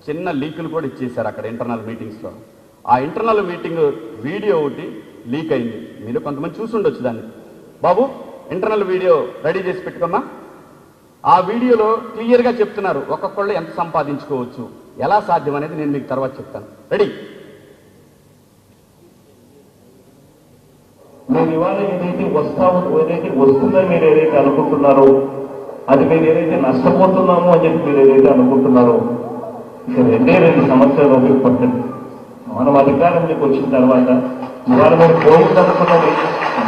చిన్న లీకులు కూడా ఇచ్చేశారు అక్కడ ఇంటర్నల్ మీటింగ్స్లో. ఆ ఇంటర్నల్ మీటింగ్ వీడియో ఒకటి లీక్ అయింది. మీరు కొంతమంది చూసి ఉండొచ్చు దాన్ని. బాబు ఇంటర్నల్ వీడియో రెడీ చేసి పెట్టుకోమ్మా. ఆ వీడియోలో క్లియర్గా చెప్తున్నారు ఒక్కొక్కళ్ళు ఎంత సంపాదించుకోవచ్చు, ఎలా సాధ్యం అనేది నేను మీకు తర్వాత చెప్తాను. రెడీ? మీరు ఇవాళ ఏదైతే ఏదైతే వస్తుందని మీరు ఏదైతే అనుకుంటున్నారో, అది మీరు ఏదైతే నష్టపోతున్నామో అని చెప్పి మీరు ఏదైతే అనుకుంటున్నారో, ఇక 2 సంవత్సరాలు ఉపయోగపడుతుంది. మనం అధికారంలోకి వచ్చిన తర్వాత ఇవాళ మీరు పోయింది అనుకున్నది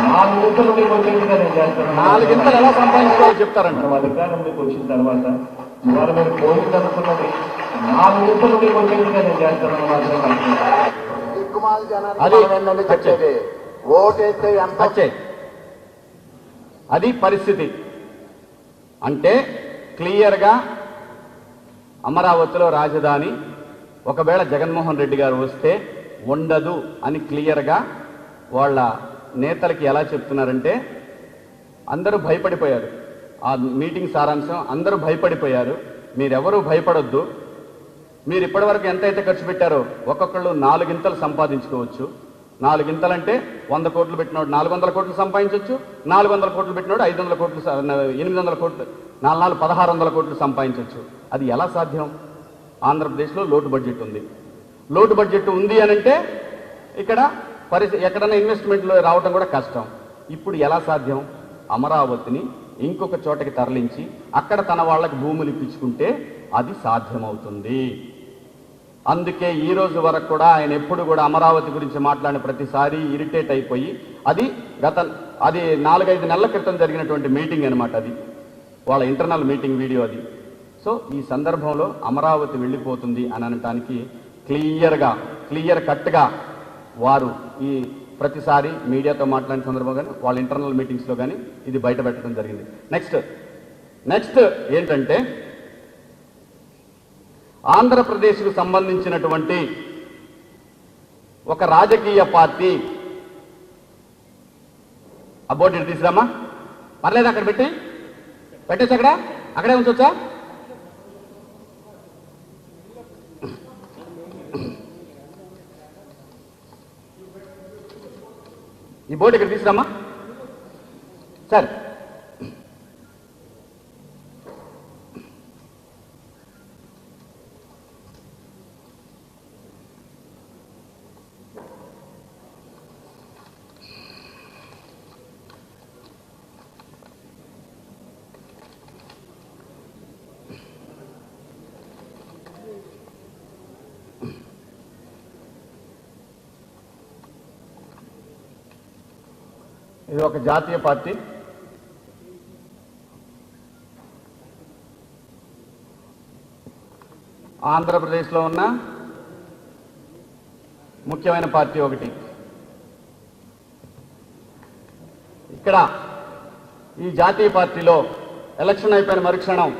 4 ఊతలు మీకు వచ్చేదిగా నేను చేస్తాను. 4 గంటలు ఎలా సంపాదించుకోవాలో చెప్తారంట. మనం అధికారంలోకి వచ్చిన తర్వాత ఇవాళ మీరు పోయింది అనుకున్నది 4 ఊతలు మీకు వచ్చేదిగా నేను చేస్తానని మాత్రం అది వచ్చే అది పరిస్థితి. అంటే క్లియర్గా అమరావతిలో రాజధాని ఒకవేళ జగన్మోహన్ రెడ్డి గారు వస్తే ఉండదు అని క్లియర్గా వాళ్ళ నేతలకి ఎలా చెప్తున్నారంటే, అందరూ భయపడిపోయారు. ఆ మీటింగ్ సారాంశం అందరూ భయపడిపోయారు. మీరెవరూ భయపడొద్దు, మీరు ఇప్పటివరకు ఎంతైతే ఖర్చు పెట్టారో ఒక్కొక్కళ్ళు 4 గింతలు సంపాదించుకోవచ్చు. 4 గింతలంటే 100 కోట్లు పెట్టినోడు 400 కోట్లు సంపాదించవచ్చు, 400 కోట్లు పెట్టినోడు 500 కోట్లు 800 కోట్లు 4 1600 కోట్లు సంపాదించవచ్చు. అది ఎలా సాధ్యం? ఆంధ్రప్రదేశ్లో లోటు బడ్జెట్ ఉంది. లోటు బడ్జెట్ ఉంది అనంటే ఇక్కడ ఎక్కడైనా ఇన్వెస్ట్మెంట్లో రావడం కూడా కష్టం. ఇప్పుడు ఎలా సాధ్యం? అమరావతిని ఇంకొక చోటకి తరలించి అక్కడ తన వాళ్ళకి భూములు ఇప్పించుకుంటే అది సాధ్యమవుతుంది. అందుకే ఈ రోజు వరకు కూడా ఆయన ఎప్పుడు కూడా అమరావతి గురించి మాట్లాడిన ప్రతిసారి ఇరిటేట్ అయిపోయి, అది 4-5 నెలల క్రితం జరిగినటువంటి మీటింగ్ అనమాట, అది వాళ్ళ ఇంటర్నల్ మీటింగ్ వీడియో అది. సో ఈ సందర్భంలో అమరావతి వెళ్ళిపోతుంది అని అనటానికి క్లియర్ కట్గా వారు ఈ ప్రతిసారి మీడియాతో మాట్లాడిన సందర్భం కానీ వాళ్ళ ఇంటర్నల్ మీటింగ్స్లో కానీ ఇది బయట పెట్టడం జరిగింది. నెక్స్ట్ ఏంటంటే, ఆంధ్రప్రదేశ్కు సంబంధించినటువంటి ఒక రాజకీయ పార్టీ అబౌట్ ఇట్ తీసురామా, పర్లేదు అక్కడ పెట్టేసి అక్కడే ఉంచొచ్చా? ఈ బోర్డు ఇక్కడ తీసురామా సార్. ఇది ఒక జాతీయ పార్టీ. ఆంధ్రప్రదేశ్లో ఉన్న ముఖ్యమైన పార్టీ ఒకటి. ఇక్కడ ఈ జాతీయ పార్టీలో ఎలక్షన్ అయిపోయిన మరుక్షణం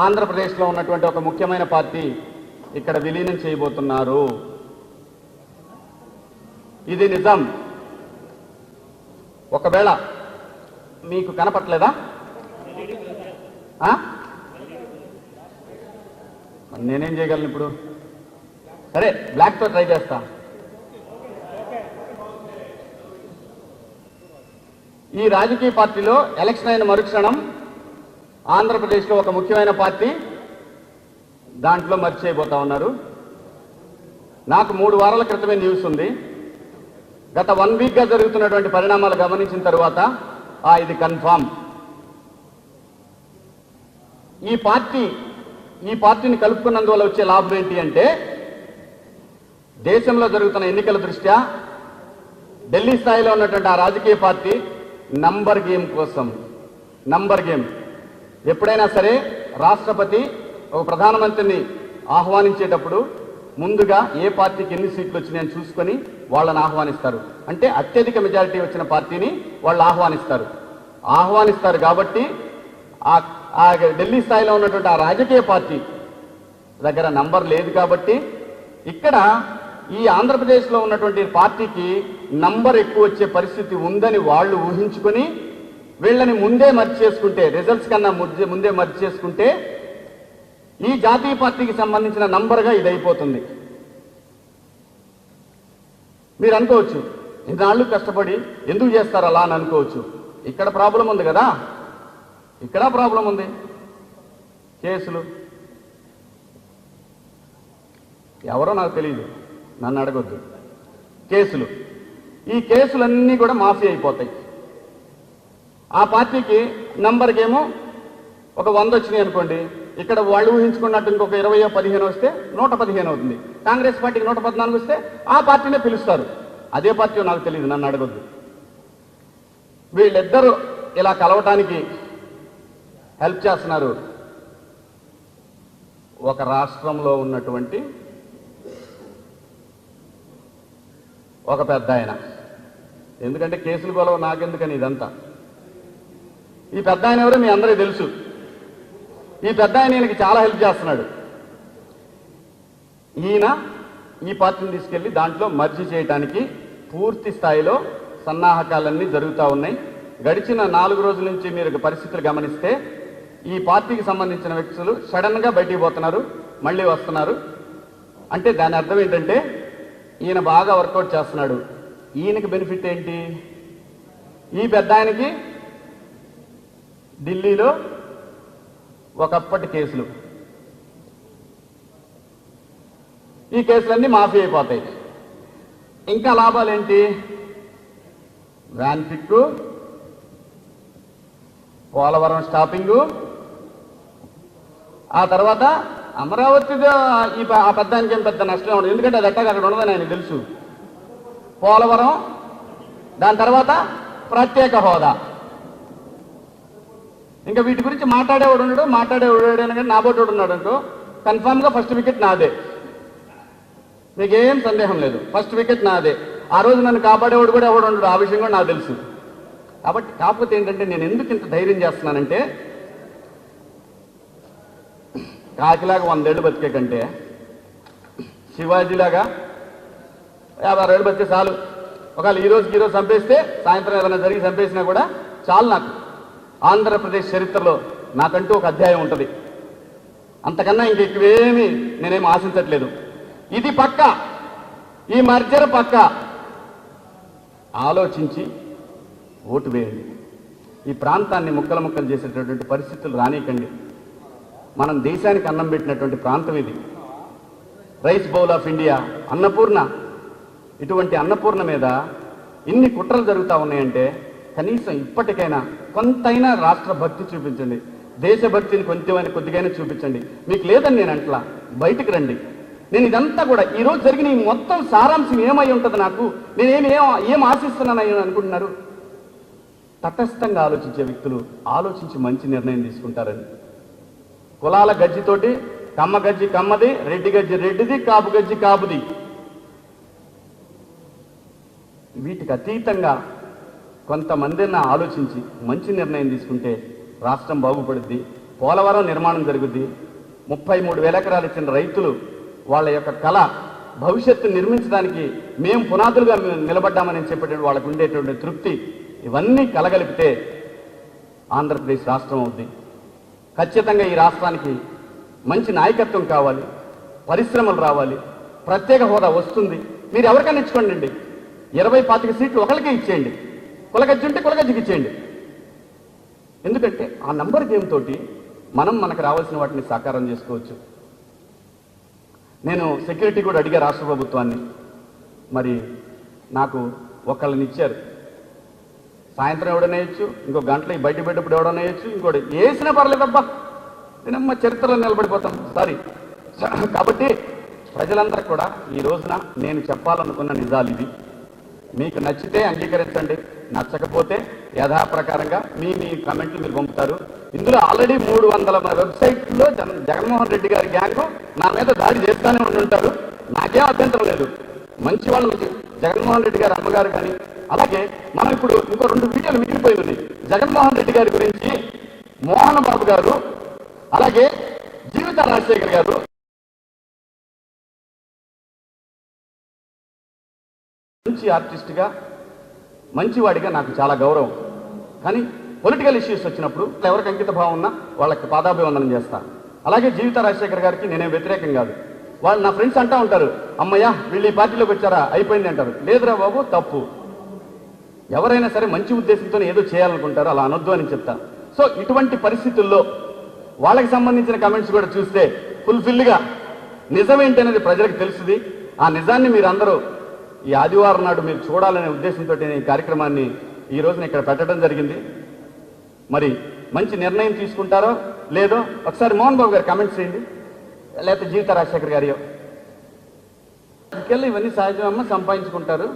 ఆంధ్రప్రదేశ్లో ఉన్నటువంటి ఒక ముఖ్యమైన పార్టీ ఇక్కడ విలీనం చేయబోతున్నారు. ఇది నిజం. ఒకవేళ మీకు కనపట్లేదా? నేనేం చేయగలను ఇప్పుడు? సరే, బ్లాక్తో ట్రై చేస్తా. ఈ రాజకీయ పార్టీలో ఎలక్షన్ అయిన మరుక్షణం ఆంధ్రప్రదేశ్లో ఒక ముఖ్యమైన పార్టీ దాంట్లో మర్చి చేయబోతా ఉన్నారు. నాకు 3 వారాల క్రితమే న్యూస్ ఉంది. గత 1 వీక్గా జరుగుతున్నటువంటి పరిణామాలు గమనించిన తరువాత ఇది కన్ఫామ్. ఈ పార్టీని కలుపుకున్నందువల్ల వచ్చే లాభం ఏంటి అంటే, దేశంలో జరుగుతున్న ఎన్నికల దృష్ట్యా ఢిల్లీ స్థాయిలో ఉన్నటువంటి ఆ రాజకీయ పార్టీ నంబర్ గేమ్ ఎప్పుడైనా సరే రాష్ట్రపతి ఒక ప్రధానమంత్రిని ఆహ్వానించేటప్పుడు ముందుగా ఏ పార్టీకి ఎన్ని సీట్లు వచ్చినాయని చూసుకొని వాళ్ళని ఆహ్వానిస్తారు. అంటే అత్యధిక మెజారిటీ వచ్చిన పార్టీని వాళ్ళు ఆహ్వానిస్తారు కాబట్టి ఆ ఢిల్లీ స్థాయిలో ఉన్నటువంటి ఆ రాజకీయ పార్టీ దగ్గర నంబర్ లేదు కాబట్టి ఇక్కడ ఈ ఆంధ్రప్రదేశ్లో ఉన్నటువంటి పార్టీకి నంబర్ ఎక్కువ వచ్చే పరిస్థితి ఉందని వాళ్ళు ఊహించుకొని వీళ్ళని ముందే మర్చి చేసుకుంటే, రిజల్ట్స్ కన్నా ముందే మర్చి చేసుకుంటే ఈ జాతీయ పార్టీకి సంబంధించిన నంబర్గా ఇది అయిపోతుంది. మీరు అనుకోవచ్చు, ఇన్నాళ్ళు కష్టపడి ఎందుకు చేస్తారు అలా అని అనుకోవచ్చు. ఇక్కడ ప్రాబ్లం ఉంది కదా, ఇక్కడ ప్రాబ్లం ఉంది. కేసులు ఎవరో నాకు తెలియదు, నన్ను అడగొద్దు. కేసులు, ఈ కేసులన్నీ కూడా మాఫీ అయిపోతాయి. ఆ పార్టీకి నంబర్కేమో ఒక 100 వచ్చినాయి అనుకోండి, ఇక్కడ వాళ్ళు ఊహించుకున్నట్టు ఇంకొక 20 15 వస్తే 115 అవుతుంది. కాంగ్రెస్ పార్టీకి 114 వస్తే ఆ పార్టీనే పిలుస్తారు. అదే పార్టీ నాకు తెలియదు, నన్ను అడగొద్దు. వీళ్ళిద్దరూ ఇలా కలవటానికి హెల్ప్ చేస్తున్నారు ఒక రాష్ట్రంలో ఉన్నటువంటి ఒక పెద్ద ఆయన. ఎందుకంటే కేసులు గొలవ నాకెందుకని ఇదంతా. ఈ పెద్ద ఆయన ఎవరో మీ అందరికీ తెలుసు. ఈ పెద్ద ఆయన ఈయనకి చాలా హెల్ప్ చేస్తున్నాడు. ఈయన ఈ పార్టీని తీసుకెళ్లి దాంట్లో మర్జీ చేయడానికి పూర్తి స్థాయిలో సన్నాహకాలన్నీ జరుగుతూ ఉన్నాయి. గడిచిన 4 రోజుల నుంచి మీరు పరిస్థితులు గమనిస్తే ఈ పార్టీకి సంబంధించిన వ్యక్తులు సడన్ గా బయటికి పోతున్నారు, మళ్ళీ వస్తున్నారు. అంటే దాని అర్థం ఏంటంటే ఈయన బాగా వర్కౌట్ చేస్తున్నాడు. ఈయనకి బెనిఫిట్ ఏంటి? ఈ పెద్ద ఆయనకి ఢిల్లీలో ఒకప్పటి కేసులు, ఈ కేసులన్నీ మాఫీ అయిపోతాయి. ఇంకా లాభాలేంటి? వ్యాన్ పిక్కు, పోలవరం స్టాపింగు, ఆ తర్వాత అమరావతిలో ఆ పెద్దానికి ఏం పెద్ద నష్టం ఉండదు, ఎందుకంటే అది ఎట్టాగా అక్కడ ఉండదని ఆయనకు తెలుసు. పోలవరం, దాని తర్వాత ప్రత్యేక హోదా. ఇంకా వీటి గురించి మాట్లాడేవాడు అనగా నా బోటోడు ఉన్నాడు అనుకో, కన్ఫామ్గా ఫస్ట్ వికెట్ నాదే, నీకేం సందేహం లేదు. ఫస్ట్ వికెట్ నాదే. ఆ రోజు నన్ను కాపాడేవాడు కూడా ఎవడు ఉండడు, ఆ విషయం కూడా నాకు తెలుసు. కాబట్టి కాకపోతే ఏంటంటే నేను ఎందుకు ఇంత ధైర్యం చేస్తున్నానంటే, కాకిలాగా 100 ఏళ్ళు బతికే కంటే శివాజీలాగా 50 ఏళ్ళు బతికే చాలు. ఒకవేళ ఈ రోజు చంపేస్తే సాయంత్రం ఏదైనా జరిగి చంపేసినా కూడా చాలు. నాకు ఆంధ్రప్రదేశ్ చరిత్రలో నాకంటూ ఒక అధ్యాయం ఉంటుంది. అంతకన్నా ఇంక ఎక్కువేమీ నేనేం ఆశించట్లేదు. ఇది పక్క, ఈ మర్జర్ పక్క. ఆలోచించి ఓటు వేయండి. ఈ ప్రాంతాన్ని ముక్కలు ముక్కలు చేసేటటువంటి పరిస్థితులు రానీకండి. మనం దేశానికి అన్నం పెట్టినటువంటి ప్రాంతం ఇది. Rice bowl of India, Annapurna. ఇటువంటి అన్నపూర్ణ మీద ఇన్ని కుట్రలు జరుగుతూ ఉన్నాయంటే కనీసం ఇప్పటికైనా కొంతైనా రాష్ట్ర భక్తి చూపించండి, దేశభక్తిని కొంచెమైనా కొద్దిగైనా చూపించండి. మీకు లేదని నేను అంటలా, బయటికి రండి. నేను ఇదంతా కూడా ఈరోజు జరిగిన ఈ మొత్తం సారాంశం ఏమై ఉంటుంది, నాకు ఏం ఆశిస్తున్నాను అనుకుంటున్నారు? తటస్థంగా ఆలోచించే వ్యక్తులు ఆలోచించి మంచి నిర్ణయం తీసుకుంటారని. కులాల గజ్జితోటి, కమ్మ గజ్జి కమ్మది, రెడ్డి గజ్జి రెడ్డిది, కాపు గజ్జి కాపుది, వీటికి అతీతంగా కొంతమందిన ఆలోచించి మంచి నిర్ణయం తీసుకుంటే రాష్ట్రం బాగుపడుద్ది. పోలవరం నిర్మాణం జరుగుద్ది. 33,000 ఎకరాలు ఇచ్చిన రైతులు వాళ్ళ యొక్క కళ భవిష్యత్తు నిర్మించడానికి మేము పునాదులుగా నిలబడ్డామని చెప్పేటువంటి వాళ్ళకు ఉండేటువంటి తృప్తి, ఇవన్నీ కలగలిపితే ఆంధ్రప్రదేశ్ రాష్ట్రం అవుద్ది. ఖచ్చితంగా ఈ రాష్ట్రానికి మంచి నాయకత్వం కావాలి, పరిశ్రమలు రావాలి, ప్రత్యేక హోదా వస్తుంది. మీరు ఎవరికైనా ఇచ్చుకోండి అండి, 20-25 సీట్లు ఒకరికే ఇచ్చేయండి. కులగజ్జి ఉంటే కులగజ్జికి ఇచ్చేయండి. ఎందుకంటే ఆ నంబర్ గేమ్ తోటి మనకు రావాల్సిన వాటిని సాకారం చేసుకోవచ్చు. నేను సెక్యూరిటీ కూడా అడిగా రాష్ట్ర ప్రభుత్వాన్ని. మరి నాకు ఒకళ్ళని ఇచ్చారు. సాయంత్రం ఎవడనే వేయచ్చు, ఇంకో గంటలో బయట పెట్టేప్పుడు ఎవడనే వేయచ్చు, ఇంకోటి వేసినా పర్లేదబ్బా, నేనమ్మ చరిత్రలో నిలబడిపోతాం. సారీ. కాబట్టి ప్రజలందరూ కూడా ఈ రోజున నేను చెప్పాలనుకున్న నిజాలు ఇవి. మీకు నచ్చితే అంగీకరించండి, నచ్చకపోతే యథాప్రకారంగా మీ కమెంట్లు మీరు పంపుతారు. ఇందులో ఆల్రెడీ 300 వెబ్సైట్లో జగన్మోహన్ రెడ్డి గారి గ్యాంగ్ నా మీద దాడి చేస్తూనే ఉంటుంటారు. నాకేం అభ్యంతరం లేదు. మంచి వాళ్ళు, జగన్మోహన్ రెడ్డి గారి అమ్మగారు కానీ, అలాగే మనం ఇప్పుడు ఇంకో 2 వీడియోలు మిగిలిపోయి ఉన్నాయి జగన్మోహన్ రెడ్డి గారి గురించి. మోహన్ బాబు గారు, అలాగే జీవిత రాజశేఖర్ గారు మంచి ఆర్టిస్ట్గా, మంచివాడిగా నాకు చాలా గౌరవం. కానీ పొలిటికల్ ఇష్యూస్ వచ్చినప్పుడు ఎవరికి అంకిత భావం ఉన్నా వాళ్ళకి పాదాభివందనం చేస్తా. అలాగే జీవిత రాజశేఖర్ గారికి నేనేం వ్యతిరేకం కాదు. వాళ్ళు నా ఫ్రెండ్స్ అంటూ ఉంటారు, అమ్మయ్య వీళ్ళు ఈ పార్టీలోకి వచ్చారా అయిపోయింది అంటారు. లేదురా బాబు, తప్పు. ఎవరైనా సరే మంచి ఉద్దేశంతో ఏదో చేయాలనుకుంటారో అలా అనొద్దు అని చెప్తా. సో ఇటువంటి పరిస్థితుల్లో వాళ్ళకి సంబంధించిన కమెంట్స్ కూడా చూస్తే ఫుల్ఫిల్గా నిజమేంటనేది ప్రజలకు తెలుస్తుంది. ఆ నిజాన్ని మీరు అందరూ ఈ ఆదివారం నాడు మీరు చూడాలనే ఉద్దేశంతో ఈ కార్యక్రమాన్ని ఈ రోజున ఇక్కడ పెట్టడం జరిగింది. మరి మంచి నిర్ణయం తీసుకుంటారో లేదో ఒకసారి మోహన్ బాబు గారు కమెంట్స్ చేయండి, లేకపోతే జీవిత రాజశేఖర్ గారి ఇంకెళ్ళి ఇవన్నీ సహజమమ్మ సంపాదించుకుంటారు,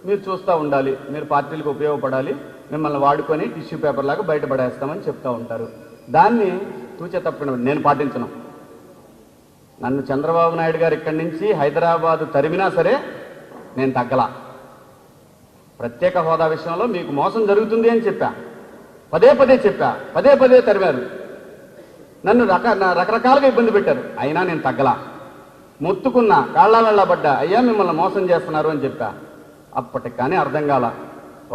మీరు చూస్తూ ఉండాలి, మీరు పార్టీలకు ఉపయోగపడాలి, మిమ్మల్ని వాడుకొని టిష్యూ పేపర్ లాగా బయటపడేస్తామని చెప్తూ ఉంటారు. దాన్ని తూచే తప్పని నేను పాటించను. నన్ను చంద్రబాబు నాయుడు గారు ఇక్కడి నుంచి హైదరాబాదు తరిమినా సరే నేను తగ్గలా. ప్రత్యేక హోదా విషయంలో మీకు మోసం జరుగుతుంది అని చెప్పా, పదే పదే చెప్పా, పదే పదే తరిమారు, నన్ను రకరకాలుగా ఇబ్బంది పెట్టారు, అయినా నేను తగ్గలా. మొత్తుకున్నా, కాళ్ళ పడ్డా, అయ్యా మిమ్మల్ని మోసం చేస్తున్నారు అని చెప్పా. అప్పటికి కానీ అర్థం కాల.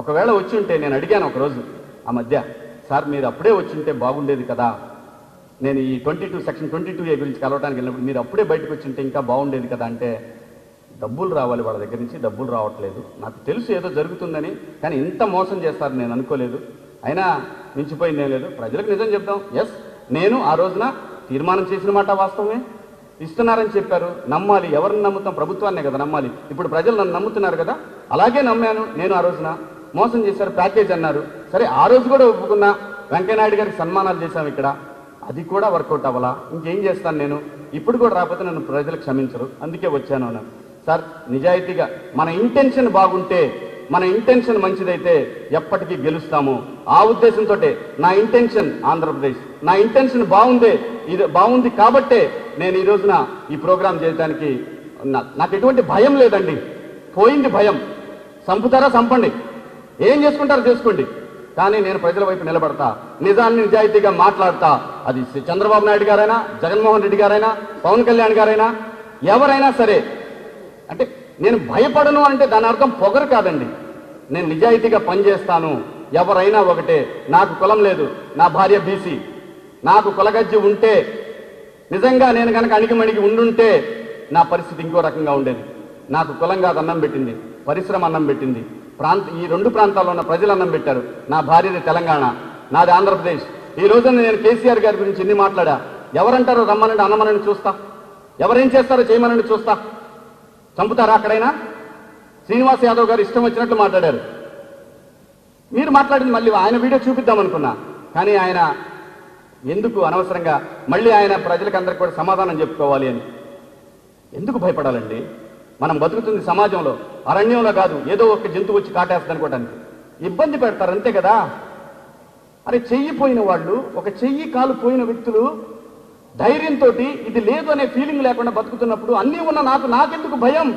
ఒకవేళ వచ్చి ఉంటే నేను అడిగాను ఒకరోజు ఆ మధ్య, సార్ మీరు అప్పుడే వచ్చి ఉంటే బాగుండేది కదా, నేను ఈ సెక్షన్ 22A గురించి కలవడానికి వెళ్ళినప్పుడు మీరు అప్పుడే బయటకు వచ్చి ఉంటే ఇంకా బాగుండేది కదా అంటే, డబ్బులు రావాలి వాళ్ళ దగ్గర నుంచి, డబ్బులు రావట్లేదు, నాకు తెలుసు ఏదో జరుగుతుందని, కానీ ఇంత మోసం చేస్తారు నేను అనుకోలేదు, అయినా మించిపోయిందేం లేదు, ప్రజలకు నిజం చెప్దాం. ఎస్, నేను ఆ రోజున తీర్మానం చేసిన మాట వాస్తవమే, ఇస్తున్నారని చెప్పారు, నమ్మాలి. ఎవరిని నమ్ముతాం? ప్రభుత్వాన్నే కదా నమ్మాలి. ఇప్పుడు ప్రజలు నన్ను నమ్ముతున్నారు కదా, అలాగే నమ్మాను నేను. ఆ రోజున మోసం చేశారు, ప్యాకేజ్ అన్నారు, సరే ఆ రోజు కూడా ఒప్పుకున్నా. వెంకయ్యనాయుడు గారికి సన్మానాలు చేశాం ఇక్కడ, అది కూడా వర్కౌట్ అవ్వాలా. ఇంకేం చేస్తాను నేను? ఇప్పుడు కూడా రాకపోతే నన్ను ప్రజలు క్షమించరు, అందుకే వచ్చాను అన్నాను. సార్ నిజాయితీగా మన ఇంటెన్షన్ బాగుంటే, మన ఇంటెన్షన్ మంచిదైతే ఎప్పటికీ గెలుస్తాము. ఆ ఉద్దేశంతో నా ఇంటెన్షన్ ఆంధ్రప్రదేశ్, నా ఇంటెన్షన్ బాగుంది కాబట్టే నేను ఈ రోజున ఈ ప్రోగ్రాం చేయడానికి నాకు ఎటువంటి భయం లేదండి. పోయింది భయం. చంపుతారా చంపండి, ఏం చేసుకుంటారో చేసుకోండి, కానీ నేను ప్రజల వైపు నిలబడతా, నిజాన్ని నిజాయితీగా మాట్లాడతా. అది చంద్రబాబు నాయుడు గారైనా, జగన్మోహన్ రెడ్డి గారైనా, పవన్ కళ్యాణ్ గారైనా, ఎవరైనా సరే. అంటే నేను భయపడను అంటే దాని అర్థం పొగరు కాదండి. నేను నిజాయితీగా పనిచేస్తాను. ఎవరైనా ఒకటే, నాకు కులం లేదు, నా భార్య బీసీ, నాకు కులగజ్జి ఉంటే, నిజంగా నేను కనుక అణిగిమణిగి ఉండుంటే నా పరిస్థితి ఇంకో రకంగా ఉండేది. నాకు కులం కాదు అన్నం పెట్టింది, పరిశ్రమ అన్నం పెట్టింది, ఈ రెండు ప్రాంతాల్లో ఉన్న ప్రజలు అన్నం పెట్టారు. నా భార్యది తెలంగాణ, నాది ఆంధ్రప్రదేశ్. ఈ రోజున నేను కేసీఆర్ గారి గురించి ఎన్ని మాట్లాడా, ఎవరంటారో రమ్మనండి అన్నమనని చూస్తా, ఎవరేం చేస్తారో చేయమనండి చూస్తా. చంపుతారా అక్కడైనా? శ్రీనివాస్ యాదవ్ గారు ఇష్టం వచ్చినట్లు మాట్లాడారు. మీరు మాట్లాడింది మళ్ళీ ఆయన వీడియో చూపిద్దామనుకున్నా, కానీ ఆయన ఎందుకు అనవసరంగా మళ్ళీ ఆయన ప్రజలకు అందరికి కూడా సమాధానం చెప్పుకోవాలి అని ఎందుకు భయపడాలండి? మనం బతుకుతుంది సమాజంలో, అరణ్యంలో కాదు, ఏదో ఒక జంతువు వచ్చి కాటేస్తుంది అనుకోవడానికి. ఇబ్బంది పెడతారు అంతే కదా. అరే చెయ్యి పోయిన వాళ్ళు, ఒక చెయ్యి కాలు పోయిన వ్యక్తులు ధైర్యంతో ఇది లేదు అనే ఫీలింగ్ లేకుండా బతుకుతున్నప్పుడు అన్నీ ఉన్న నాకెందుకు భయం?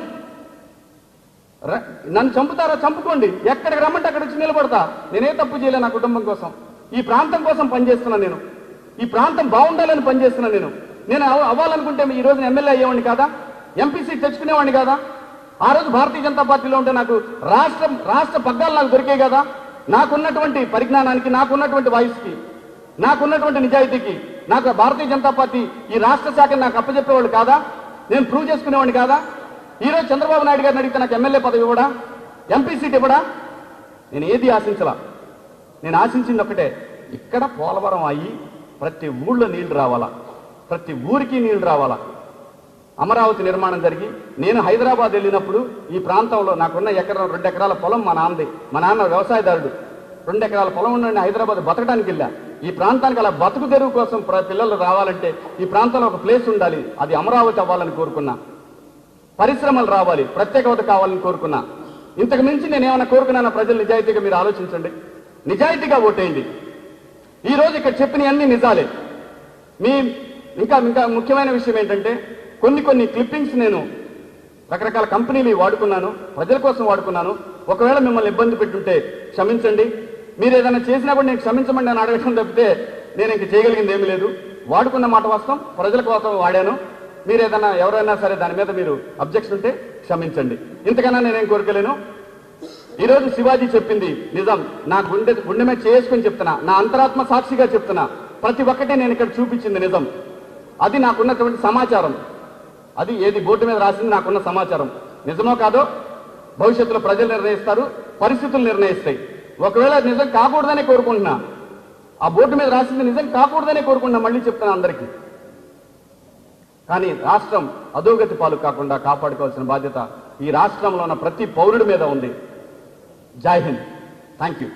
నన్ను చంపుతారా? చంపుకోండి, ఎక్కడికి రమ్మంటే అక్కడ వచ్చి నిలబడతా. నేనే తప్పు చేయలే నా కుటుంబం కోసం, ఈ ప్రాంతం కోసం పనిచేస్తున్నా నేను, ఈ ప్రాంతం బాగుండాలని పనిచేస్తున్నా నేను అవ్వాలనుకుంటే ఈ రోజున ఎమ్మెల్యే అయ్యేవాడిని కాదా, ఎంపీసీ తెచ్చుకునేవాడిని కాదా? ఆ రోజు భారతీయ జనతా పార్టీలో ఉంటే నాకు రాష్ట్ర పగ్గాలు నాకు దొరికాయి కదా. నాకున్నటువంటి పరిజ్ఞానానికి, నాకున్నటువంటి వాయిస్కి, నాకున్నటువంటి నిజాయితీకి నాకు భారతీయ జనతా పార్టీ ఈ రాష్ట్ర శాఖను నాకు అప్పచెప్పేవాళ్ళు కాదా? నేను ప్రూవ్ చేసుకునేవాడిని కాదా? ఈరోజు చంద్రబాబు నాయుడు గారిని అడిగితే నాకు ఎమ్మెల్యే పదవి ఇవ్వడా, ఎంపీ సీట్ ఇవ్వడా? నేను ఏది ఆశించలా. నేను ఆశించింది ఒకటే, ఇక్కడ పోలవరం అయ్యి ప్రతి ఊళ్ళో నీళ్లు రావాలా, ప్రతి ఊరికి నీళ్లు రావాలా. అమరావతి నిర్మాణం జరిగి నేను హైదరాబాద్ వెళ్ళినప్పుడు ఈ ప్రాంతంలో నాకున్న 2 ఎకరాల పొలం మా నాన్నది, మా నాన్న వ్యవసాయదారుడు, 2 ఎకరాల పొలం ఉండండి హైదరాబాద్ బతకడానికి వెళ్ళా. ఈ ప్రాంతానికి అలా బతుకు తెరువు కోసం పిల్లలు రావాలంటే ఈ ప్రాంతంలో ఒక ప్లేస్ ఉండాలి, అది అమరావతి అవ్వాలని కోరుకున్నా. పరిశ్రమలు రావాలి, ప్రత్యేకత కావాలని కోరుకున్నా. ఇంతకు మించి నేనేమైనా కోరుకున్నానా? ప్రజలు నిజాయితీగా మీరు ఆలోచించండి, నిజాయితీగా ఓటేయండి. ఈరోజు ఇక్కడ చెప్పిన అన్ని నిజాలే. ఇంకా ముఖ్యమైన విషయం ఏంటంటే, కొన్ని క్లిప్పింగ్స్ నేను రకరకాల కంపెనీలు వాడుకున్నాను, ప్రజల కోసం వాడుకున్నాను. ఒకవేళ మిమ్మల్ని ఇబ్బంది పెట్టుంటే క్షమించండి. మీరు ఏదైనా చేసినా కూడా నేను క్షమించమండి అని అడగడం తప్పితే నేను ఇంక చేయగలిగింది ఏమీ లేదు. వాడుకున్న మాట వాస్తవం, ప్రజల కోసం వాడాను. మీరు ఏదైనా ఎవరైనా సరే దాని మీద మీరు అబ్జెక్షన్ ఉంటే క్షమించండి, ఇంతకన్నా నేనేం కోరుకోలేను. ఈరోజు శివాజీ చెప్పింది నిజం, నా గుండె మీద చేసుకుని చెప్తున్నా, నా అంతరాత్మ సాక్షిగా చెప్తున్నా. ప్రతి ఒక్కటి నేను ఇక్కడ చూపించింది నిజం. అది నాకున్నటువంటి సమాచారం, అది ఏది బోర్డు మీద రాసింది నాకున్న సమాచారం. నిజమో కాదో భవిష్యత్తులో ప్రజలు నిర్ణయిస్తారు, పరిస్థితులు నిర్ణయిస్తాయి. ఒకవేళ నిజం కాకూడదని కోరుకుంటున్నా, ఆ బోర్డు మీద రాసింది నిజం కాకూడదనే కోరుకున్నా, మళ్ళీ చెప్తాను అందరికీ. కానీ రాష్ట్రం అధోగతి పాలు కాకుండా కాపాడుకోవాల్సిన బాధ్యత ఈ రాష్ట్రంలో ఉన్న ప్రతి పౌరుడి మీద ఉంది. జై హింద్. Thank you.